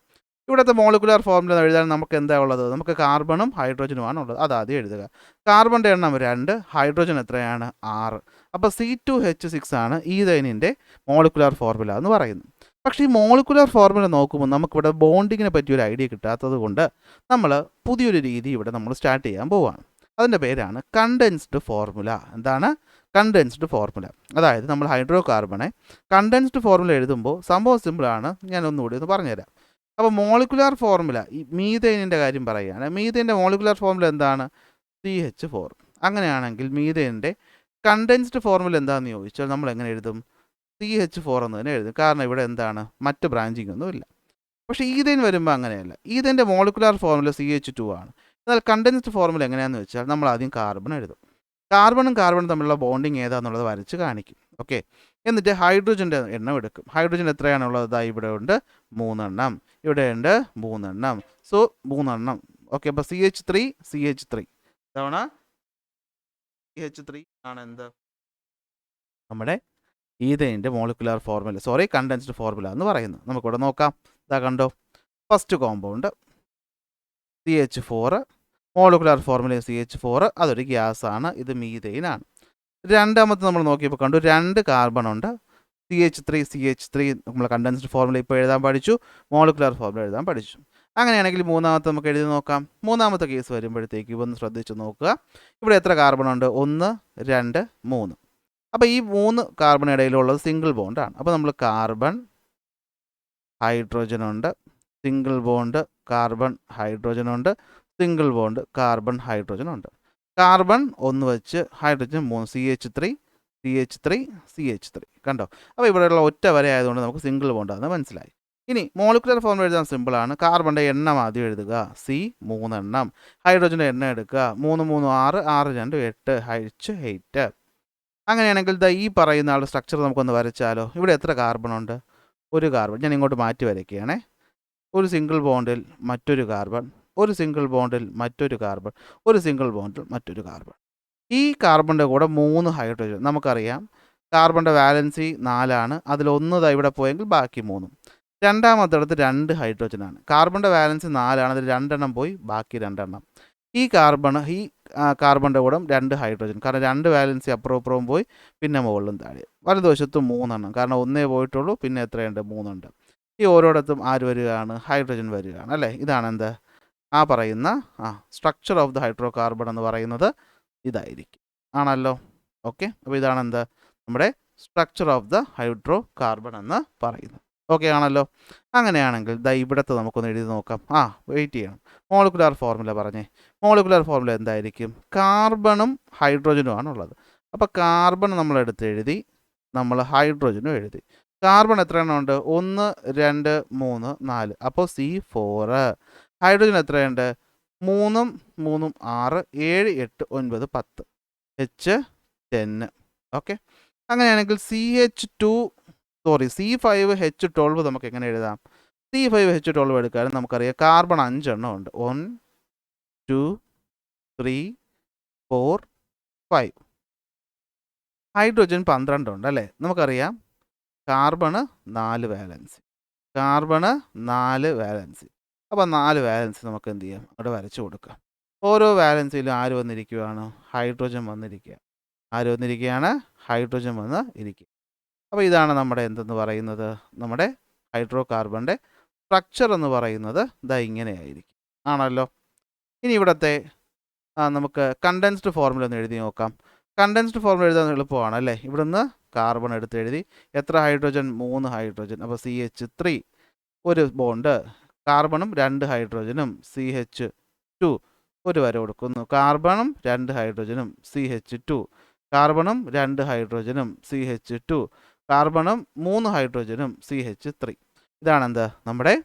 Speaker 1: ഇവിടുത്തെ മോളിക്കുലാർ ഫോർമുല എഴുതാൻ നമുക്ക് എന്താ ഉള്ളത്? നമുക്ക് കാർബണും ഹൈഡ്രോജനുമാണ് ഉള്ളത്. അതാദ്യം എഴുതുക. കാർബണിൻ്റെ എണ്ണം 2, ഹൈഡ്രോജൻ എത്രയാണ്? 6. അപ്പോൾ C2H6 ആണ് ഈതെയിനിൻ്റെ മോളിക്കുലാർ ഫോർമുല എന്ന് പറയുന്നത്. പക്ഷേ ഈ മോളിക്കുലാർ ഫോർമുല നോക്കുമ്പോൾ നമുക്കിവിടെ ബോണ്ടിങ്ങിനെ പറ്റിയൊരു ഐഡിയ കിട്ടാത്തത് കൊണ്ട് നമ്മൾ പുതിയൊരു രീതി ഇവിടെ നമ്മൾ സ്റ്റാർട്ട് ചെയ്യാൻ പോവുകയാണ്. അതിൻ്റെ പേരാണ് കണ്ടൻസ്ഡ് ഫോർമുല. എന്താണ്? Condensed formula. അതായത് നമ്മൾ ഹൈഡ്രോ കാർബണെ കണ്ടൻസ്ഡ് ഫോർമുല എഴുതുമ്പോൾ സംഭവം സിമ്പിളാണ്. ഞാൻ ഒന്നുകൂടി ഒന്ന് പറഞ്ഞുതരാം. അപ്പോൾ മോളിക്കുലാർ ഫോർമുല, ഈ മീതെയിനിൻ്റെ കാര്യം പറയുകയാണ്. മീതെയിൻ്റെ മോളിക്കുലാർ ഫോർമുല എന്താണ്? CH4. അങ്ങനെയാണെങ്കിൽ മീതെയിനിൻ്റെ കണ്ടൻസ്ഡ് ഫോർമുല എന്താണെന്ന് ചോദിച്ചാൽ നമ്മൾ എങ്ങനെ എഴുതും? CH4 എന്ന് തന്നെ എഴുതും. കാരണം ഇവിടെ എന്താണ്? മറ്റ് ബ്രാഞ്ചിങ് ഒന്നുമില്ല. പക്ഷേ ഈതെയിൻ വരുമ്പോൾ അങ്ങനെയല്ല. ഈതെയിൻ്റെ മോളിക്കുലാർ ഫോർമുല CH2 ആണ്. എന്നാൽ കണ്ടൻസ്ഡ് ഫോർമുല എങ്ങനെയാണെന്ന് വെച്ചാൽ നമ്മൾ ആദ്യം കാർബൺ എഴുതും. കാർബണും തമ്മിലുള്ള ബോണ്ടിങ് ഏതാണെന്നുള്ളത് വരച്ച് കാണിക്കും. ഓക്കെ. എന്നിട്ട് ഹൈഡ്രോജൻ്റെ എണ്ണം എടുക്കും. ഹൈഡ്രോജൻ എത്രയാണുള്ളത്? ഇവിടെ ഉണ്ട് 3 എണ്ണം, ഇവിടെ ഉണ്ട് 3 എണ്ണം. സോ 3 എണ്ണം. ഓക്കെ. അപ്പോൾ CH3 തവണ CH3 ആണ് എന്ത്? നമ്മുടെ ഈതെയിൻ്റെ മോളിക്കുലാർ ഫോർമുല, കണ്ടൻസ്ഡ് ഫോർമുല എന്ന് പറയുന്നത്. നമുക്കിവിടെ നോക്കാം. ഇതാ കണ്ടോ, first compound CH4, molecular formula CH4, അതൊരു ഗ്യാസാണ്. ഇത് മീതെയിനാണ്. രണ്ടാമത്തെ നമ്മൾ നോക്കിയപ്പോൾ കണ്ടു 2 കാർബൺ ഉണ്ട്. CH3 നമ്മൾ കണ്ടൻസ്ഡ് ഫോർമുല ഇപ്പോൾ എഴുതാൻ പഠിച്ചു, മോളിക്കുലാർ ഫോർമുല എഴുതാൻ പഠിച്ചു. അങ്ങനെയാണെങ്കിൽ മൂന്നാമത്തെ നമുക്ക് എഴുതി നോക്കാം. മൂന്നാമത്തെ കേസ് വരുമ്പോഴത്തേക്ക് ഒന്ന് ശ്രദ്ധിച്ച് നോക്കുക. ഇവിടെ എത്ര കാർബൺ ഉണ്ട്? 1, 2, 3. അപ്പോൾ ഈ 3 കാർബണിടയിലുള്ളത് സിംഗിൾ ബോണ്ടാണ്. അപ്പോൾ നമ്മൾ കാർബൺ ഹൈഡ്രോജൻ ഉണ്ട്, സിംഗിൾ ബോണ്ട് കാർബൺ ഹൈഡ്രോജൻ ഉണ്ട്, സിംഗിൾ ബോണ്ട് കാർബൺ ഹൈഡ്രോജൻ ഉണ്ട്. കാർബൺ 1 വെച്ച് ഹൈഡ്രോജൻ 3, CH3 CH3 CH3. കണ്ടോ? അപ്പോൾ ഇവിടെയുള്ള ഒറ്റ വര ആയതുകൊണ്ട് നമുക്ക് സിംഗിൾ ബോണ്ടാണെന്ന് മനസ്സിലായി. ഇനി മോളിക്കുലർ ഫോർമുല എഴുതാൻ സിമ്പിളാണ്. കാർബണിൻ്റെ എണ്ണം ആദ്യം എഴുതുക, C 3 എണ്ണം. ഹൈഡ്രോജൻ്റെ എണ്ണം എടുക്കുക, 3 3 6, 6 2 8, H8. അങ്ങനെയാണെങ്കിൽ ഈ പറയുന്ന ആളുടെ സ്ട്രക്ചർ നമുക്കൊന്ന് വരച്ചാലോ? ഇവിടെ എത്ര കാർബൺ ഉണ്ട്? ഒരു കാർബൺ. ഞാൻ ഇങ്ങോട്ട് മാറ്റി വരയ്ക്കുകയാണേ. ഒരു സിംഗിൾ ബോണ്ടിൽ മറ്റൊരു കാർബൺ, ഒരു സിംഗിൾ ബോണ്ടിൽ മറ്റൊരു കാർബൺ, ഒരു സിംഗിൾ ബോണ്ടിൽ മറ്റൊരു കാർബൺ. ഈ കാർബണിൻ്റെ കൂടെ 3 ഹൈഡ്രോജൻ. നമുക്കറിയാം കാർബണിൻ്റെ വാലൻസി 4 ആണ്. അതിലൊന്ന് ഇവിടെ പോയെങ്കിൽ ബാക്കി 3. രണ്ടാമത്തെടുത്ത് 2 ഹൈഡ്രോജനാണ്. കാർബണിൻ്റെ വാലൻസി 4 ആണ്. അതിൽ 2 എണ്ണം പോയി, ബാക്കി 2 എണ്ണം. ഈ കാർബണിൻ്റെ കൂടെ 2 ഹൈഡ്രോജൻ. കാരണം 2 വാലൻസി അപ്പുറവും പോയി, പിന്നെ മുകളിലും താഴെ. വലതുവശത്തും 3 എണ്ണം. കാരണം 1 പോയിട്ടുള്ളൂ, പിന്നെ എത്രയുണ്ട്? 3 ഉണ്ട്. ഈ ഓരോടത്തും ആര് വരികയാണ്? ഹൈഡ്രോജൻ വരികയാണ് അല്ലേ? ഇതാണ് എന്ത്? ആ പറയുന്ന structure of the hydro carbon എന്ന് പറയുന്നത് ഇതായിരിക്കും. ആണല്ലോ? ഓക്കെ. അപ്പോൾ ഇതാണ് എന്ത്? നമ്മുടെ structure of the hydro carbon എന്ന് പറയുന്നത്. ഓക്കെ ആണല്ലോ? അങ്ങനെയാണെങ്കിൽ ഇവിടുത്തെ നമുക്കൊന്ന് എഴുതി നോക്കാം. വെയിറ്റ് ചെയ്യണം. മോളിക്കുലാർ ഫോർമുല പറഞ്ഞേ. മോളിക്കുലാർ ഫോർമുല എന്തായിരിക്കും? കാർബണും ഹൈഡ്രോജനും ആണുള്ളത്. അപ്പോൾ കാർബൺ നമ്മൾ എടുത്ത് എഴുതി, നമ്മൾ ഹൈഡ്രോജനും എഴുതി. കാർബൺ എത്ര എണ്ണം ഉണ്ട്? 1 2 3 4. അപ്പോൾ C4. ഹൈഡ്രോജൻ എത്രയുണ്ട്? 3 3 6 7 8 9 10, H10. ഓക്കെ. അങ്ങനെയാണെങ്കിൽ C5H12 നമുക്ക് എങ്ങനെ എഴുതാം? C5H12 എടുക്കാനും നമുക്കറിയാം കാർബൺ 5 എണ്ണം ഉണ്ട്. 1 2 3 4 5. ഹൈഡ്രോജൻ 12 ഉണ്ട് അല്ലേ? നമുക്കറിയാം കാർബണ് 4 വാലൻസി. Carbon 4 valency. അപ്പോൾ 4 വാലൻസി നമുക്ക് എന്ത് ചെയ്യാം? അവിടെ വരച്ചു കൊടുക്കാം. ഓരോ വാലൻസിയിലും ആര് വന്നിരിക്കുകയാണ്? ഹൈഡ്രോജൻ വന്നിരിക്കുക. ആര് വന്നിരിക്കുകയാണ്? ഹൈഡ്രോജൻ വന്ന് ഇരിക്കുക. അപ്പോൾ ഇതാണ് നമ്മുടെ എന്തെന്ന് പറയുന്നത്? നമ്മുടെ ഹൈഡ്രോ കാർബണിൻ്റെ സ്ട്രക്ചർ എന്ന് പറയുന്നത് ഇങ്ങനെയായിരിക്കും. ആണല്ലോ? ഇനി ഇവിടുത്തെ നമുക്ക് കണ്ടൻസ്ഡ് ഫോർമുല ഒന്ന് എഴുതി നോക്കാം. കണ്ടൻസ്ഡ് ഫോർമുല എഴുതാൻ എളുപ്പമാണ് അല്ലേ? ഇവിടുന്ന് കാർബൺ എടുത്ത് എഴുതി. എത്ര ഹൈഡ്രോജൻ? 3 ഹൈഡ്രോജൻ. അപ്പോൾ CH3 ഒരു ബോണ്ട്. കാർബണും 2 ഹൈഡ്രോജനും CH2 ഒരു വര കൊടുക്കുന്നു. കാർബണും 2 ഹൈഡ്രോജനും CH2. കാർബണും 2 ഹൈഡ്രോജനും CH2. കാർബണും 3 ഹൈഡ്രോജനും CH3. ഇതാണ് എന്ത്? നമ്മുടെ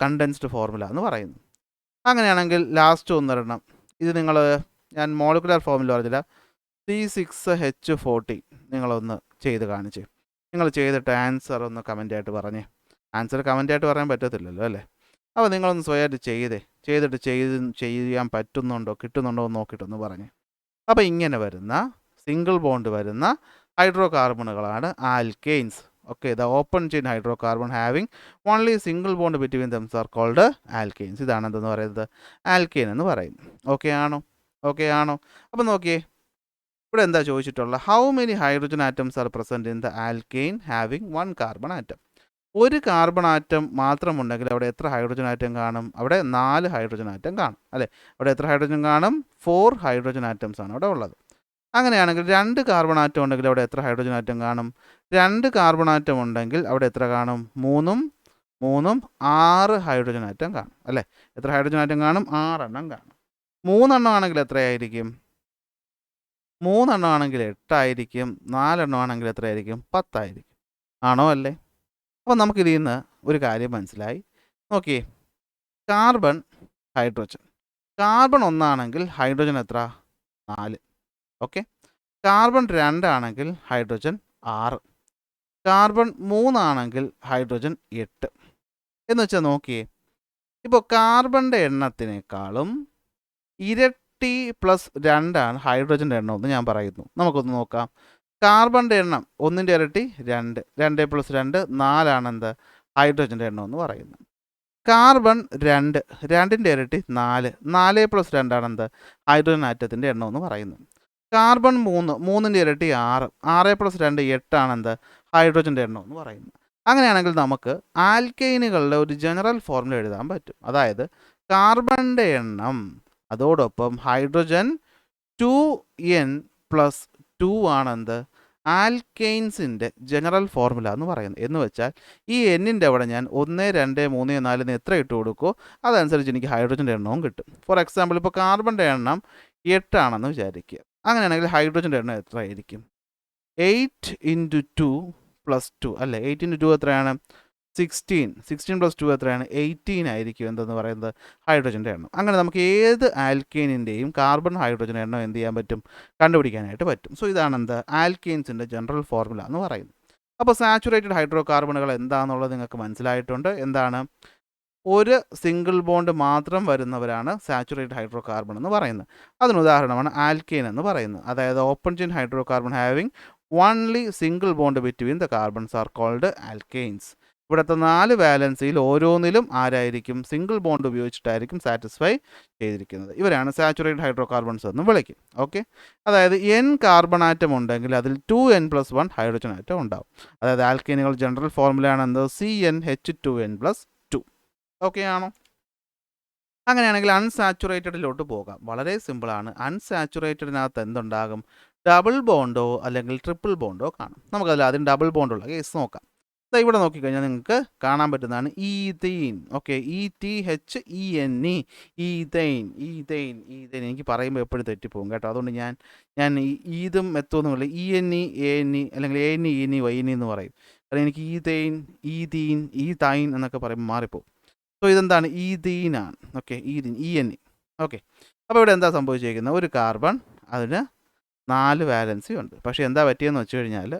Speaker 1: കണ്ടൻസ്ഡ് ഫോർമുല എന്ന് പറയുന്നത്. അങ്ങനെയാണെങ്കിൽ ലാസ്റ്റ് ഒന്നെണ്ണം. ഇത് ഞാൻ മോളിക്കുലർ ഫോർമുല പറഞ്ഞില്ല. C6H14 നിങ്ങളൊന്ന് ചെയ്ത് കാണിച്ചേ. നിങ്ങൾ ചെയ്തിട്ട് ആൻസർ ഒന്ന് കമൻ്റായിട്ട് പറഞ്ഞേ. ആൻസർ കമൻ്റായിട്ട് പറയാൻ പറ്റത്തില്ലല്ലോ അല്ലേ? അപ്പോൾ നിങ്ങളൊന്ന് സ്വയമായിട്ട് ചെയ്തിട്ട് ചെയ്യാൻ പറ്റുന്നുണ്ടോ കിട്ടുന്നുണ്ടോ എന്ന് നോക്കിയിട്ടൊന്ന് പറഞ്ഞേ. അപ്പോൾ ഇങ്ങനെ വരുന്ന സിംഗിൾ ബോണ്ട് വരുന്ന ഹൈഡ്രോ കാർബണുകളാണ് alkanes. Okay. The open chain hydro carbon having only single bond between them are called alkanes. ഇതാണ് എന്തെന്ന് പറയുന്നത്? ആൽക്കെയിൻ എന്ന് പറയുന്നത്. ഓക്കെ ആണോ? അപ്പോൾ നോക്കിയേ, ഇവിടെ എന്താ ചോദിച്ചിട്ടുള്ളത്? How many hydrogen atoms are present in the alkane having 1 carbon atom. ഒരു കാർബൺ ആറ്റം മാത്രമുണ്ടെങ്കിൽ അവിടെ എത്ര ഹൈഡ്രോജൻ ആറ്റം കാണും? അവിടെ 4 ഹൈഡ്രോജൻ ആറ്റം കാണും അല്ലേ? അവിടെ എത്ര ഹൈഡ്രോജൻ കാണും? 4 ഹൈഡ്രോജൻ ആറ്റംസ് ആണ് അവിടെ ഉള്ളത്. അങ്ങനെയാണെങ്കിൽ 2 കാർബൺ ആറ്റം ഉണ്ടെങ്കിൽ അവിടെ എത്ര ഹൈഡ്രോജൻ ആറ്റം കാണും? 2 കാർബൺ ആറ്റം ഉണ്ടെങ്കിൽ അവിടെ എത്ര കാണും? 3 6 ഹൈഡ്രോജൻ ആറ്റം കാണും അല്ലേ? എത്ര ഹൈഡ്രോജൻ ആറ്റം കാണും? 6 എണ്ണം കാണും. 3 എണ്ണം ആണെങ്കിൽ എത്രയായിരിക്കും? 3 എണ്ണം ആണെങ്കിൽ 8 ആയിരിക്കും. 4 എണ്ണം ആണെങ്കിൽ എത്രയായിരിക്കും? 10 ആയിരിക്കും. ആണോ അല്ലേ? അപ്പോൾ നമുക്കിതിൽ നിന്ന് ഒരു കാര്യം മനസ്സിലായി. നോക്കിയേ, കാർബൺ ഹൈഡ്രോജൻ. കാർബൺ 1 ആണെങ്കിൽ ഹൈഡ്രോജൻ എത്ര? 4. ഓക്കെ. കാർബൺ 2 ആണെങ്കിൽ ഹൈഡ്രോജൻ 6. കാർബൺ 3 ആണെങ്കിൽ ഹൈഡ്രോജൻ 8. എന്ന് വെച്ചാൽ നോക്കിയേ, ഇപ്പോൾ കാർബണിൻ്റെ എണ്ണത്തിനേക്കാളും ഇരട്ടി പ്ലസ് 2 ആണ് ഹൈഡ്രോജൻ്റെ എണ്ണം എന്ന് ഞാൻ പറയുന്നു. നമുക്കൊന്ന് നോക്കാം. കാർബണിൻ്റെ എണ്ണം 1ൻ്റെ ഇരട്ടി 2, 2 + 2 4 ആണെന്ത്? ഹൈഡ്രോജൻ്റെ എണ്ണം എന്ന് പറയുന്നത്. കാർബൺ 2, 2ൻ്റെ ഇരട്ടി 4, 4 + 2 ആണെന്ത്? ഹൈഡ്രോജൻ ആറ്റത്തിൻ്റെ എണ്ണം എന്ന് പറയുന്നത്. കാർബൺ 3, 3ൻ്റെ ഇരട്ടി 6, 6 + 2 8 ആണെന്ത്? ഹൈഡ്രോജൻ്റെ എണ്ണം എന്ന് പറയുന്നത്. അങ്ങനെയാണെങ്കിൽ നമുക്ക് ആൽക്കൈനുകളുടെ ഒരു ജനറൽ ഫോർമുല എഴുതാൻ പറ്റും. അതായത് കാർബണിൻ്റെ എണ്ണം അതോടൊപ്പം ഹൈഡ്രജൻ 2n+2 ആണെന്ത് ആൽക്കെയിൻസിൻ്റെ ജനറൽ ഫോർമുല എന്ന് പറയുന്നത്. എന്ന് വെച്ചാൽ ഈ എന്നിൻ്റെ അവിടെ ഞാൻ 1, 2, 3, 4 എത്ര ഇട്ട് കൊടുക്കുമോ അതനുസരിച്ച് എനിക്ക് ഹൈഡ്രജൻ്റെ എണ്ണവും കിട്ടും. ഫോർ എക്സാമ്പിൾ ഇപ്പോൾ കാർബണിൻ്റെ എണ്ണം 8 ആണെന്ന് വിചാരിക്കുക. അങ്ങനെയാണെങ്കിൽ ഹൈഡ്രജൻ്റെ എണ്ണം എത്ര ആയിരിക്കും? 8 × 2 + 2 അല്ലേ? 8 × 2 എത്രയാണ്? 16. 16 + 2 എത്രയാണ്? 18 ആയിരിക്കും എന്തെന്ന് പറയുന്നത് ഹൈഡ്രജൻ്റെ എണ്ണം. അങ്ങനെ നമുക്ക് ഏത് ആൽക്കെയിനിൻ്റെയും കാർബൺ ഹൈഡ്രജൻ എണ്ണം എന്ത് ചെയ്യാൻ പറ്റും? കണ്ടുപിടിക്കാനായിട്ട് പറ്റും. സോ ഇതാണ് എന്ത് ആൽക്കെയിൻസിൻ്റെ ജനറൽ ഫോർമുല എന്ന് പറയുന്നത്. അപ്പോൾ സാച്ചുറേറ്റഡ് ഹൈഡ്രോ കാർബണുകൾ എന്താണെന്നുള്ളത് നിങ്ങൾക്ക് മനസ്സിലായിട്ടുണ്ട്. എന്താണ്? ഒരു സിംഗിൾ ബോണ്ട് മാത്രം വരുന്നവരാണ് സാച്ചുറേറ്റഡ് ഹൈഡ്രോ കാർബൺ എന്ന് പറയുന്നത്. അതിന് ഉദാഹരണമാണ് ആൽക്കെയിൻ എന്ന് പറയുന്നത്. അതായത് open chain hydro carbon having only single bond between the carbons are called alkanes. ഇവിടുത്തെ 4 വാലൻസിയിൽ ഓരോന്നിലും ആരായിരിക്കും? സിംഗിൾ ബോണ്ട് ഉപയോഗിച്ചിട്ടായിരിക്കും സാറ്റിസ്ഫൈ ചെയ്തിരിക്കുന്നത്. ഇവരാണ് സാച്ചുറേറ്റഡ് ഹൈഡ്രോ കാർബൺസ് എന്ന് വിളിക്കും. ഓക്കെ, അതായത് n കാർബൺ ആറ്റം ഉണ്ടെങ്കിൽ അതിൽ 2n+1 ഹൈഡ്രജൻ ആറ്റം ഉണ്ടാവും. അതായത് ആൽക്കെയിനുകൾ ജനറൽ ഫോർമുലയാണ് എന്ത്? CnH2n+2. ഓക്കെ ആണോ? അങ്ങനെയാണെങ്കിൽ അൺസാച്ചുറേറ്റഡിലോട്ട് പോകാം. വളരെ സിമ്പിളാണ്. അൺസാച്ചുറേറ്റഡിനകത്ത് എന്തുണ്ടാകും? ഡബിൾ ബോണ്ടോ അല്ലെങ്കിൽ ട്രിപ്പിൾ ബോണ്ടോ കാണും. നമുക്കതിൽ ആദ്യം ഡബിൾ ബോണ്ടുള്ള കേസ് നോക്കാം. ഇവിടെ നോക്കിക്കഴിഞ്ഞാൽ നിങ്ങൾക്ക് കാണാൻ പറ്റുന്നതാണ് ethene. Okay, ETHENE, ethyne. Ethyne ethyne എനിക്ക് പറയുമ്പോൾ എപ്പോഴും തെറ്റിപ്പോകും കേട്ടോ. അതുകൊണ്ട് ഞാൻ ഈതും എത്തുമെന്നുമില്ല, ENE ANE അല്ലെങ്കിൽ ANE ENE YNE എന്ന് പറയും. കാരണം എനിക്ക് ഈതൈൻ, ഈതീൻ, ഈതൈൻ എന്നൊക്കെ പറയുമ്പോൾ മാറിപ്പോകും. സോ ഇതെന്താണ്? ഈതീനാണ്. Okay, ethene ENE. ഓക്കെ, അപ്പോൾ ഇവിടെ എന്താ സംഭവിച്ചിരിക്കുന്നത്? ഒരു കാർബൺ, അതിന് 4 വാലൻസി ഉണ്ട്. പക്ഷേ എന്താ പറ്റിയെന്ന് വെച്ച് കഴിഞ്ഞാൽ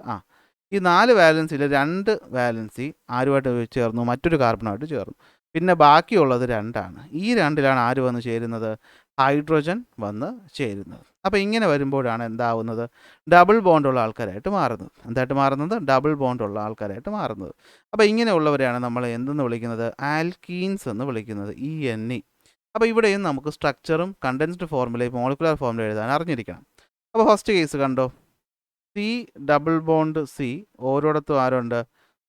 Speaker 1: ഈ 4 വാലൻസിയിൽ 2 വാലൻസി ആരുമായിട്ട് ചേർന്നു? മറ്റൊരു കാർബണുമായിട്ട് ചേർന്നു. പിന്നെ ബാക്കിയുള്ളത് 2ആണ്. ഈ 2ലാണ് ആര് വന്ന് ചേരുന്നത്? ഹൈഡ്രജൻ വന്ന് ചേരുന്നത്. അപ്പോൾ ഇങ്ങനെ വരുമ്പോഴാണ് എന്താവുന്നത്? ഡബിൾ ബോണ്ടുള്ള ആൾക്കാരായിട്ട് മാറുന്നത്. എന്തായിട്ട് മാറുന്നത്? ഡബിൾ ബോണ്ടുള്ള ആൾക്കാരായിട്ട് മാറുന്നത്. അപ്പോൾ ഇങ്ങനെയുള്ളവരെയാണ് നമ്മൾ എന്തെന്ന് വിളിക്കുന്നത്? ആൽക്കീൻസ് എന്ന് വിളിക്കുന്നത്. ENE. അപ്പോൾ ഇവിടെയും നമുക്ക് സ്ട്രക്ചറും കണ്ടൻസ്ഡ് ഫോർമുലയും മോളിക്കുലർ ഫോർമുല എഴുതാൻ അറിഞ്ഞിരിക്കണം. അപ്പോൾ ഫസ്റ്റ് കേസ് കണ്ടോ, C ഡബിൾ ബോണ്ട് C, ഓരോടത്തും ആരുണ്ട്?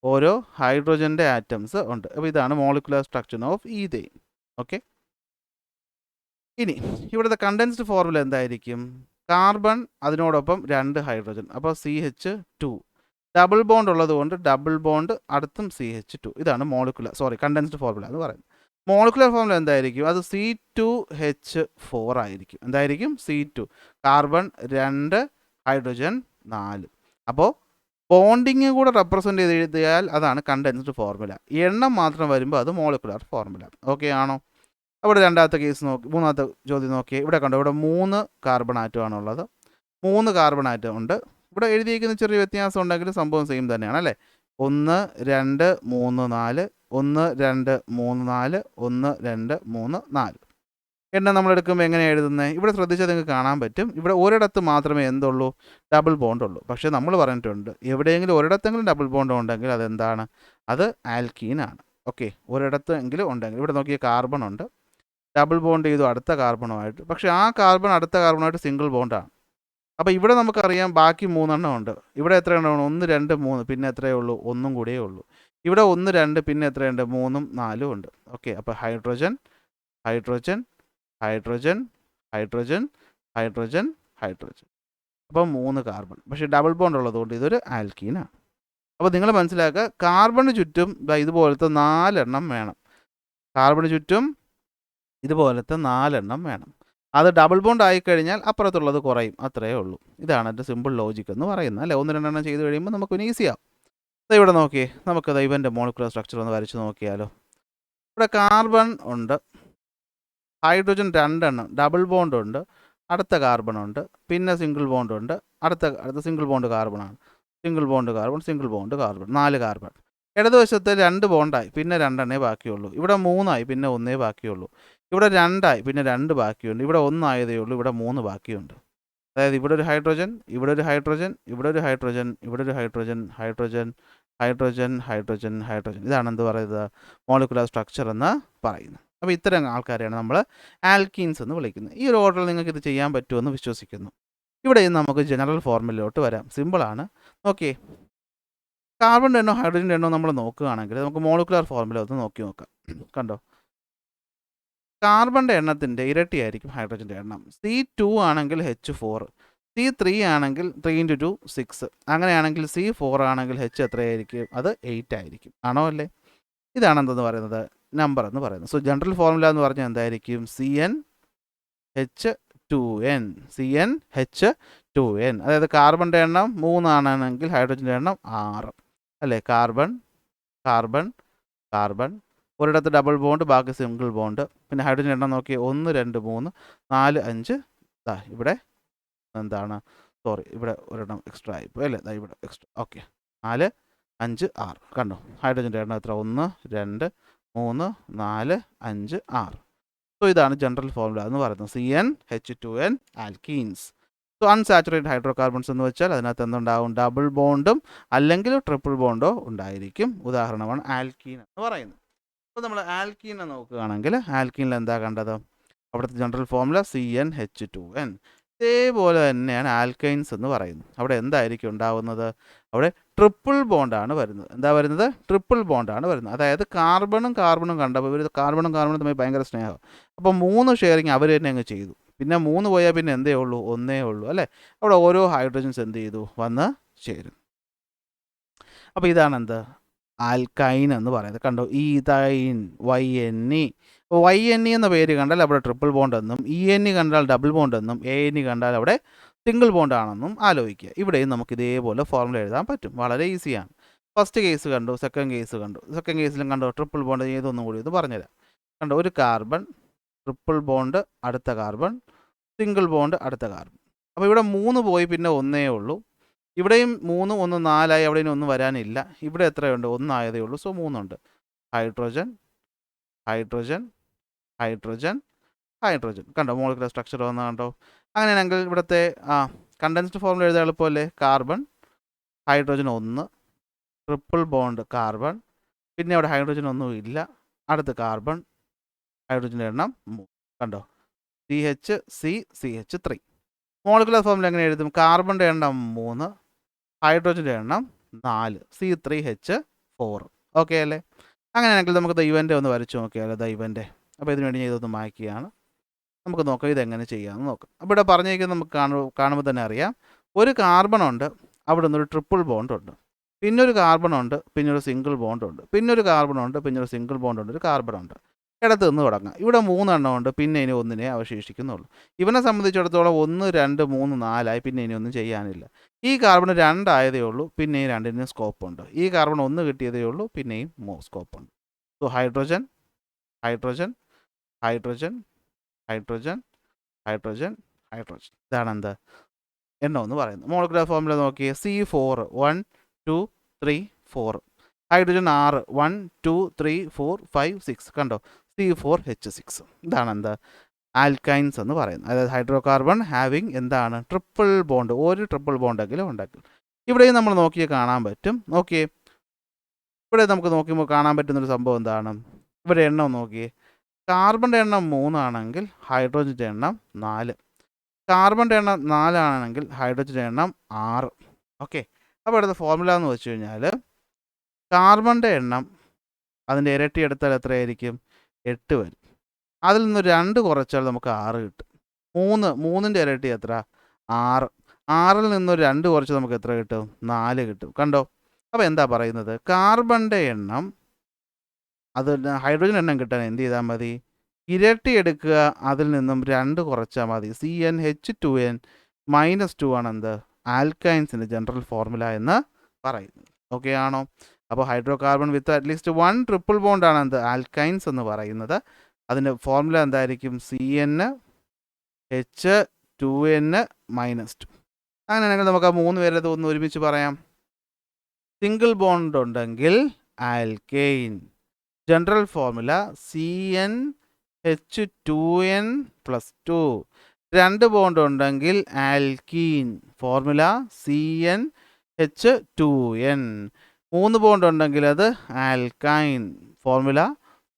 Speaker 1: ഓരോ ഹൈഡ്രജൻ്റെ ആറ്റംസ് ഉണ്ട്. അപ്പോൾ ഇതാണ് molecular structure of ethyne. Okay, ഇനി ഇവിടുത്തെ കണ്ടൻസ്ഡ് ഫോർമുല എന്തായിരിക്കും? കാർബൺ, അതിനോടൊപ്പം 2 ഹൈഡ്രജൻ, അപ്പോൾ CH2. ഡബിൾ ബോണ്ട് ഉള്ളത് കൊണ്ട് ഡബിൾ ബോണ്ട് അടുത്തും CH2. ഇതാണ് കണ്ടൻസ്ഡ് ഫോർമുല എന്ന് പറയുന്നത്. മോളിക്കുലർ ഫോർമുല എന്തായിരിക്കും? അത് C2H4 ആയിരിക്കും. എന്തായിരിക്കും? C2, carbon 2, hydrogen 4. അപ്പോൾ ബോണ്ടിങ് കൂടെ റെപ്രസെൻ്റ് ചെയ്ത് എഴുതിയാൽ അതാണ് കണ്ടൻസ്ഡ് ഫോർമുല. എണ്ണം മാത്രം വരുമ്പോൾ അത് മോളിക്കുലർ ഫോർമുല. ഓക്കെ ആണോ? അവിടെ രണ്ടാമത്തെ കേസ് നോക്കി, മൂന്നാമത്തെ ചോദ്യം നോക്കിയേ. ഇവിടെ കണ്ടോ, ഇവിടെ 3 കാർബൺ ആറ്റമാണുള്ളത്. 3 കാർബൺ ആറ്റം ഉണ്ട്. ഇവിടെ എഴുതിയിരിക്കുന്ന ചെറിയ വ്യത്യാസം ഉണ്ടെങ്കിലും സംഭവം സെയിം തന്നെയാണ് അല്ലേ? 1, 2, 3, 4, 1, 2, 3, 4, 1, 2, 3, 4. എണ്ണം നമ്മൾ എടുക്കുമ്പോൾ എങ്ങനെയാണ് എഴുതുന്നത്? ഇവിടെ ശ്രദ്ധിച്ചാൽ നിങ്ങൾക്ക് കാണാൻ പറ്റും. ഇവിടെ ഒരിടത്ത് മാത്രമേ എന്തുള്ളൂ? ഡബിൾ ബോണ്ട് ഉള്ളൂ. പക്ഷേ നമ്മൾ പറഞ്ഞിട്ടുണ്ട്, എവിടെയെങ്കിലും ഒരിടത്തെങ്കിലും ഡബിൾ ബോണ്ട് ഉണ്ടെങ്കിൽ അതെന്താണ്? അത് ആൽക്കീനാണ്. ഓക്കെ, ഒരിടത്തെങ്കിലും ഉണ്ടെങ്കിൽ. ഇവിടെ നോക്കിയ കാർബൺ ഉണ്ട്, ഡബിൾ ബോണ്ട് ചെയ്തു അടുത്ത കാർബണുമായിട്ട്. പക്ഷേ ആ കാർബൺ അടുത്ത കാർബണുമായിട്ട് സിംഗിൾ ബോണ്ടാണ്. അപ്പോൾ ഇവിടെ നമുക്കറിയാം ബാക്കി 3 എണ്ണം ഉണ്ട്. ഇവിടെ എത്ര എണ്ണമാണ്? 1, 2, 3. പിന്നെ എത്രയേ ഉള്ളൂ? 1 കൂടിയേ ഉള്ളൂ. ഇവിടെ 1, 2, പിന്നെ എത്രയുണ്ട്? 3ഉം 4ഉം ഉണ്ട്. ഓക്കെ, അപ്പോൾ hydrogen, hydrogen, hydrogen, hydrogen, hydrogen, hydrogen. അപ്പം 3 കാർബൺ. പക്ഷേ ഡബിൾ ബോണ്ട് ഉള്ളതുകൊണ്ട് ഇതൊരു ആൽക്കീനാണ്. അപ്പോൾ നിങ്ങൾ മനസ്സിലാക്കുക, കാർബണിന് ചുറ്റും ഇതുപോലത്തെ 4 എണ്ണം വേണം. കാർബണിന് ചുറ്റും ഇതുപോലത്തെ 4 എണ്ണം വേണം. അത് ഡബിൾ ബോണ്ട് ആയിക്കഴിഞ്ഞാൽ അപ്പുറത്തുള്ളത് കുറയും, അത്രയേ ഉള്ളൂ. ഇതാണ് എൻ്റെ സിമ്പിൾ ലോജിക് എന്ന് പറയുന്നത് അല്ലേ? 1, 2 എണ്ണം ചെയ്ത് കഴിയുമ്പോൾ നമുക്കൊന്ന് ഈസിയാവും. ഇവിടെ നോക്കിയേ, നമുക്ക് ഇവൻ്റെ മോളിക്കുലർ സ്ട്രക്ചർ ഒന്ന് വരച്ച് നോക്കിയാലോ. ഇവിടെ കാർബൺ ഉണ്ട്, ഹൈഡ്രജൻ 2 എണ്ണം, ഡബിൾ ബോണ്ട് ഉണ്ട്, അടുത്ത കാർബൺ ഉണ്ട്, പിന്നെ സിംഗിൾ ബോണ്ട് ഉണ്ട്, അടുത്ത സിംഗിൾ ബോണ്ട് കാർബണാണ്. Single bond carbon, single bond carbon, 4 carbon. ഇടതുവശത്ത് 2 ബോണ്ടായി, പിന്നെ 2 എണ്ണേ ബാക്കിയുള്ളൂ. ഇവിടെ 3 ആയി, പിന്നെ 1 ബാക്കിയുള്ളൂ. ഇവിടെ 2 ആയി, പിന്നെ 2 ബാക്കിയുണ്ട്. ഇവിടെ 1 ആയതേ ഉള്ളൂ, ഇവിടെ 3 ബാക്കിയുണ്ട്. അതായത് ഇവിടെ ഒരു ഹൈഡ്രജൻ, ഇവിടെ ഒരു ഹൈഡ്രജൻ, ഇവിടെ ഒരു ഹൈഡ്രജൻ, ഇവിടെ ഒരു hydrogen, hydrogen, hydrogen, hydrogen, hydrogen. ഇതാണ് എന്ത് പറയുന്നത്? മോളിക്കുലർ സ്ട്രക്ചർ എന്ന് പറയുന്നത്. അപ്പോൾ ഇത്തരം ആൾക്കാരെയാണ് നമ്മൾ ആൽക്കീൻസ് എന്ന് വിളിക്കുന്നത്. ഈ ഒരു ഓർഡറിൽ നിങ്ങൾക്ക് ഇത് ചെയ്യാൻ പറ്റുമെന്ന് വിശ്വസിക്കുന്നു. ഇവിടെ നമുക്ക് ജനറൽ ഫോർമുലയിലോട്ട് വരാം. സിമ്പിളാണ്. ഓക്കെ, കാർബണിൻ്റെ എണ്ണവും ഹൈഡ്രജൻ്റെ എണ്ണവും നമ്മൾ നോക്കുകയാണെങ്കിൽ നമുക്ക് മോളിക്കുലർ ഫോർമുല ഒന്ന് നോക്കി നോക്കാം. കണ്ടോ, കാർബണിൻ്റെ എണ്ണത്തിൻ്റെ ഇരട്ടിയായിരിക്കും ഹൈഡ്രജൻ്റെ എണ്ണം. C2 ആണെങ്കിൽ H4, C3 ആണെങ്കിൽ 3 × 2 6, അങ്ങനെയാണെങ്കിൽ C4 ആണെങ്കിൽ H എത്രയായിരിക്കും? അത് 8 ആയിരിക്കും. ആണോ അല്ലേ? ഇതാണ് എന്തെന്ന് പറയുന്നത്, നമ്പർ എന്ന് പറയുന്നത്. സോ ജനറൽ ഫോർമുല എന്ന് പറഞ്ഞാൽ എന്തായിരിക്കും? CnH2n, CnH2n. അതായത് കാർബണിൻ്റെ എണ്ണം 3 ആണെങ്കിൽ ഹൈഡ്രജൻ്റെ എണ്ണം 6 അല്ലേ? കാർബൺ കാർബൺ കാർബൺ, ഒരിടത്ത് ഡബിൾ ബോണ്ട്, ബാക്കി സിംഗിൾ ബോണ്ട്. പിന്നെ ഹൈഡ്രജൻ എണ്ണം നോക്കി 1 2 3 4 5. ഇവിടെ എന്താണ്, സോറി, ഇവിടെ ഒരെണ്ണം എക്സ്ട്രാ ആയിപ്പോയി അല്ലേ? ഇവിടെ എക്സ്ട്രാ. ഓക്കെ, 4 5 6. കണ്ടോ, ഹൈഡ്രജൻ്റെ എണ്ണം എത്ര? 1 2 3 4 5 6. സോ ഇതാണ് ജനറൽ ഫോർമുല എന്ന് പറയുന്നത്, CnH2n alkenes. So unsaturated hydrocarbons എന്ന് വെച്ചാൽ അതിനകത്ത് എന്തുണ്ടാവും? ഡബിൾ ബോണ്ടും അല്ലെങ്കിൽ ട്രിപ്പിൾ ബോണ്ടോ ഉണ്ടായിരിക്കും. ഉദാഹരണമാണ് ആൽക്കീൻ എന്ന് പറയുന്നത്. അപ്പോൾ നമ്മൾ ആൽക്കീനെ നോക്കുകയാണെങ്കിൽ ആൽക്കീനിൽ എന്താ കണ്ടത്? അവിടുത്തെ ജനറൽ ഫോർമുല CnH2n. ഇതേപോലെ തന്നെയാണ് ആൽക്കൈൻസ് എന്ന് പറയുന്നത്. അവിടെ എന്തായിരിക്കും ഉണ്ടാവുന്നത്? അവിടെ ട്രിപ്പിൾ ബോണ്ടാണ് വരുന്നത്. എന്താ വരുന്നത്? ട്രിപ്പിൾ ബോണ്ടാണ് വരുന്നത്. അതായത് കാർബണും കാർബണും കണ്ടപ്പോൾ ഇവർ കാർബണും തമ്മിൽ ഭയങ്കര സ്നേഹം. അപ്പോൾ 3 ഷെയറിങ് അവർ തന്നെ അങ്ങ് ചെയ്തു. പിന്നെ 3 പോയാൽ പിന്നെ എന്തേ ഉള്ളൂ? ഒന്നേ ഉള്ളൂ അല്ലേ? അവിടെ ഓരോ ഹൈഡ്രജൻസ് എന്ത് ചെയ്തു? വന്ന് ചേരും. അപ്പോൾ ഇതാണ് എന്ത്? ആൽക്കൈൻ എന്ന് പറയുന്നത്. കണ്ടോ, ഈതൈൻ, YNE. അപ്പോൾ YNE എന്ന പേര് കണ്ടാൽ അവിടെ ട്രിപ്പിൾ ബോണ്ട് എന്നും, ENE കണ്ടാൽ ഡബിൾ ബോണ്ട് എന്നും, ANE കണ്ടാൽ അവിടെ സിംഗിൾ ബോണ്ട് ആണെന്നും ആലോചിക്കുക. ഇവിടെയും നമുക്ക് ഇതേപോലെ ഫോർമുല എഴുതാൻ പറ്റും. വളരെ ഈസിയാണ്. ഫസ്റ്റ് കേസ് കണ്ടു, സെക്കൻഡ് കേസ് കണ്ടു. സെക്കൻഡ് കേസിലും കണ്ടോ ട്രിപ്പിൾ ബോണ്ട് ഏതൊന്നും കൂടി ഇത് പറഞ്ഞുതരാം. കണ്ടോ, ഒരു കാർബൺ, ട്രിപ്പിൾ ബോണ്ട്, അടുത്ത കാർബൺ, സിംഗിൾ ബോണ്ട്, അടുത്ത കാർബൺ. അപ്പോൾ ഇവിടെ 3 പോയി പിന്നെ ഒന്നേ ഉള്ളൂ. ഇവിടെയും 3 1 4 ആയി, അവിടെ ഇനി ഒന്നും വരാനില്ല. ഇവിടെ എത്രയുണ്ട്? 1 ആയതേ ഉള്ളൂ. സോ 3 ഉണ്ട്. Hydrogen hydrogen hydrogen hydrogen. കണ്ടോ, മോളിക്കുലർ സ്ട്രക്ചർ വന്ന കണ്ടോ? അങ്ങനെയാണെങ്കിൽ ഇവിടുത്തെ കണ്ടൻസ്ഡ് ഫോർമുല എഴുതാൻ എളുപ്പമല്ലേ? Carbon, hydrogen 1, triple bond carbon, പിന്നെ അവിടെ ഹൈഡ്രജൻ ഒന്നും ഇല്ല. അടുത്ത് കാർബൺ, ഹൈഡ്രജൻ്റെ എണ്ണം 3. കണ്ടോ, CH3. മോളിക്കുലർ ഫോർമുല എങ്ങനെ എഴുതും? കാർബണിൻ്റെ എണ്ണം 3, ഹൈഡ്രജൻ്റെ എണ്ണം 4, C3H4. ഓക്കെ അല്ലേ? അങ്ങനെയാണെങ്കിൽ നമുക്ക് ദൈവൻ്റെ ഒന്ന് വരച്ചു നോക്കിയാലോ, ദൈവൻ്റെ. അപ്പോൾ ഇതിനു വേണ്ടി ഞാൻ ഇതൊന്ന് മായ്ക്കുകയാണ്. നമുക്ക് നോക്കാം ഇതെങ്ങനെ ചെയ്യാമെന്ന് നോക്കാം. അപ്പോൾ ഇവിടെ പറഞ്ഞേക്കുന്നത് നമുക്ക് കാണുമ്പോൾ തന്നെ അറിയാം. ഒരു കാർബണുണ്ട്, അവിടെ നിന്നൊരു ട്രിപ്പിൾ ബോണ്ടുണ്ട്, പിന്നൊരു കാർബണുണ്ട്, പിന്നൊരു സിംഗിൾ ബോണ്ടുണ്ട്, പിന്നൊരു കാർബണുണ്ട്, പിന്നൊരു സിംഗിൾ ബോണ്ടുണ്ട്, ഒരു കാർബണുണ്ട്. ഇടത്ത് നിന്ന് തുടങ്ങാം. ഇവിടെ 3 എണ്ണം ഉണ്ട്, പിന്നെ ഇനി ഒന്നിനെ അവശേഷിക്കുന്നുള്ളൂ. ഇവനെ സംബന്ധിച്ചിടത്തോളം 1 2 3 4 ആയി, പിന്നെ ഇനി ഒന്നും ചെയ്യാനില്ല. ഈ കാർബൺ 2 ആയതേ ഉള്ളൂ, പിന്നെയും 2നും സ്കോപ്പ് ഉണ്ട്. ഈ കാർബൺ 1 കിട്ടിയതേ ഉള്ളൂ, പിന്നെയും സ്കോപ്പ് ഉണ്ട്. So hydrogen hydrogen hydrogen hydrogen hydrogen hydrogen. ഇതാണ് എന്ത്? എണ്ണം എന്ന് പറയുന്നത്. മോളിക്കുലർ ഫോർമുല നോക്കിയേ. C4 1 2 3 4. ഹൈഡ്രജൻ 6 1 2 3 4 5 6. കണ്ടോ, C4H6. ഇതാണ് എന്ത്? ആൽക്കൈൻസ് എന്ന് പറയുന്നത്. അതായത് ഹൈഡ്രോകാർബൺ ഹാവിങ് എന്താണ്? Triple bond. ഒരു ട്രിപ്പിൾ ബോണ്ടെങ്കിലും ഉണ്ടെങ്കിൽ. ഇവിടെയും നമ്മൾ നോക്കിയാൽ കാണാൻ പറ്റും. നോക്കിയേ, ഇവിടെ നമുക്ക് നോക്കുമ്പോൾ കാണാൻ പറ്റുന്നൊരു സംഭവം എന്താണ്? ഇവിടെ എണ്ണം നോക്കിയേ. കാർബണിൻ്റെ എണ്ണം 3 ആണെങ്കിൽ ഹൈഡ്രജൻ്റെ എണ്ണം 4. കാർബണിൻ്റെ എണ്ണം 4 ആണെങ്കിൽ ഹൈഡ്രജൻ്റെ എണ്ണം 6. ഓക്കെ, അപ്പോൾ അടുത്ത ഫോർമുല എന്ന് വെച്ച് കഴിഞ്ഞാൽ കാർബണിൻ്റെ എണ്ണം അതിൻ്റെ ഇരട്ടി എടുത്താൽ എത്രയായിരിക്കും? 8 വരും. അതിൽ നിന്ന് 2 കുറച്ചാൽ നമുക്ക് 6 കിട്ടും. 3ൻ്റെ ഇരട്ടി എത്ര? 6. 6ൽ നിന്ന് 2 കുറച്ച് നമുക്ക് എത്ര കിട്ടും? 4 കിട്ടും. കണ്ടോ, അപ്പോൾ എന്താ പറയുന്നത്? കാർബണിൻ്റെ എണ്ണം അത് ഹൈഡ്രജൻ എണ്ണം കിട്ടാൻ എന്ത് ചെയ്താൽ മതി? ഇരട്ടി എടുക്കുക, അതിൽ നിന്നും 2 കുറച്ചാൽ മതി. CnH2n -2 ആണ് എന്ത്? ആൽക്കൈൻസിൻ്റെ ജനറൽ ഫോർമുല എന്ന് പറയുന്നത്. ഓക്കെ ആണോ? അപ്പോൾ ഹൈഡ്രോകാർബൺ വിത്ത് അറ്റ്ലീസ്റ്റ് 1 ട്രിപ്പിൾ ബോണ്ടാണ് എന്ത്? ആൽക്കൈൻസ് എന്ന് പറയുന്നത്. അതിൻ്റെ ഫോർമുല എന്തായിരിക്കും? CnH2n -2. അങ്ങനെയാണെങ്കിൽ നമുക്ക് ആ 3 പേരത് ഒന്ന് ഒരുമിച്ച് പറയാം. സിംഗിൾ ബോണ്ട് ഉണ്ടെങ്കിൽ alkane. General formula CnH2n +2. 2 bond ഉണ്ടെങ്കിൽ ആൽക്കീൻ. Formula CnH2n. 3 ബോണ്ട് ഉണ്ടെങ്കിൽ അത് ആൽക്കൈൻ. Formula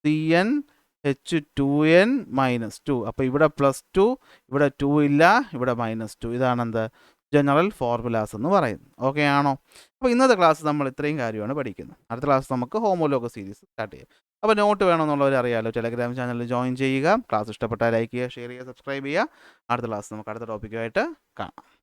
Speaker 1: CnH2n -2. അപ്പോൾ ഇവിടെ +2, ഇവിടെ 2 ഇല്ല, ഇവിടെ -2. ഇതാണെന്ത്? ജനറൽ ഫോർമുലാസ് എന്ന് പറയുന്നത്. ഓക്കെ ആണോ? അപ്പോൾ ഇന്നത്തെ ക്ലാസ് നമ്മൾ ഇത്രയും കാര്യമാണ് പഠിക്കുന്നത്. അടുത്ത ക്ലാസ് നമുക്ക് ഹോമോലോഗസ് സീരീസ് സ്റ്റാർട്ട് ചെയ്യാം. അപ്പോൾ നോട്ട് വേണമെന്നുള്ളവർ അറിയാമല്ലോ, ടെലഗ്രാം ചാനലിൽ ജോയിൻ ചെയ്യുക. ക്ലാസ് ഇഷ്ടപ്പെട്ടാൽ ലൈക്ക് ചെയ്യുക, ഷെയർ ചെയ്യുക, സബ്സ്ക്രൈബ് ചെയ്യുക. അടുത്ത ക്ലാസ് നമുക്ക് അടുത്ത ടോപ്പിക്കുമായിട്ട് കാണാം.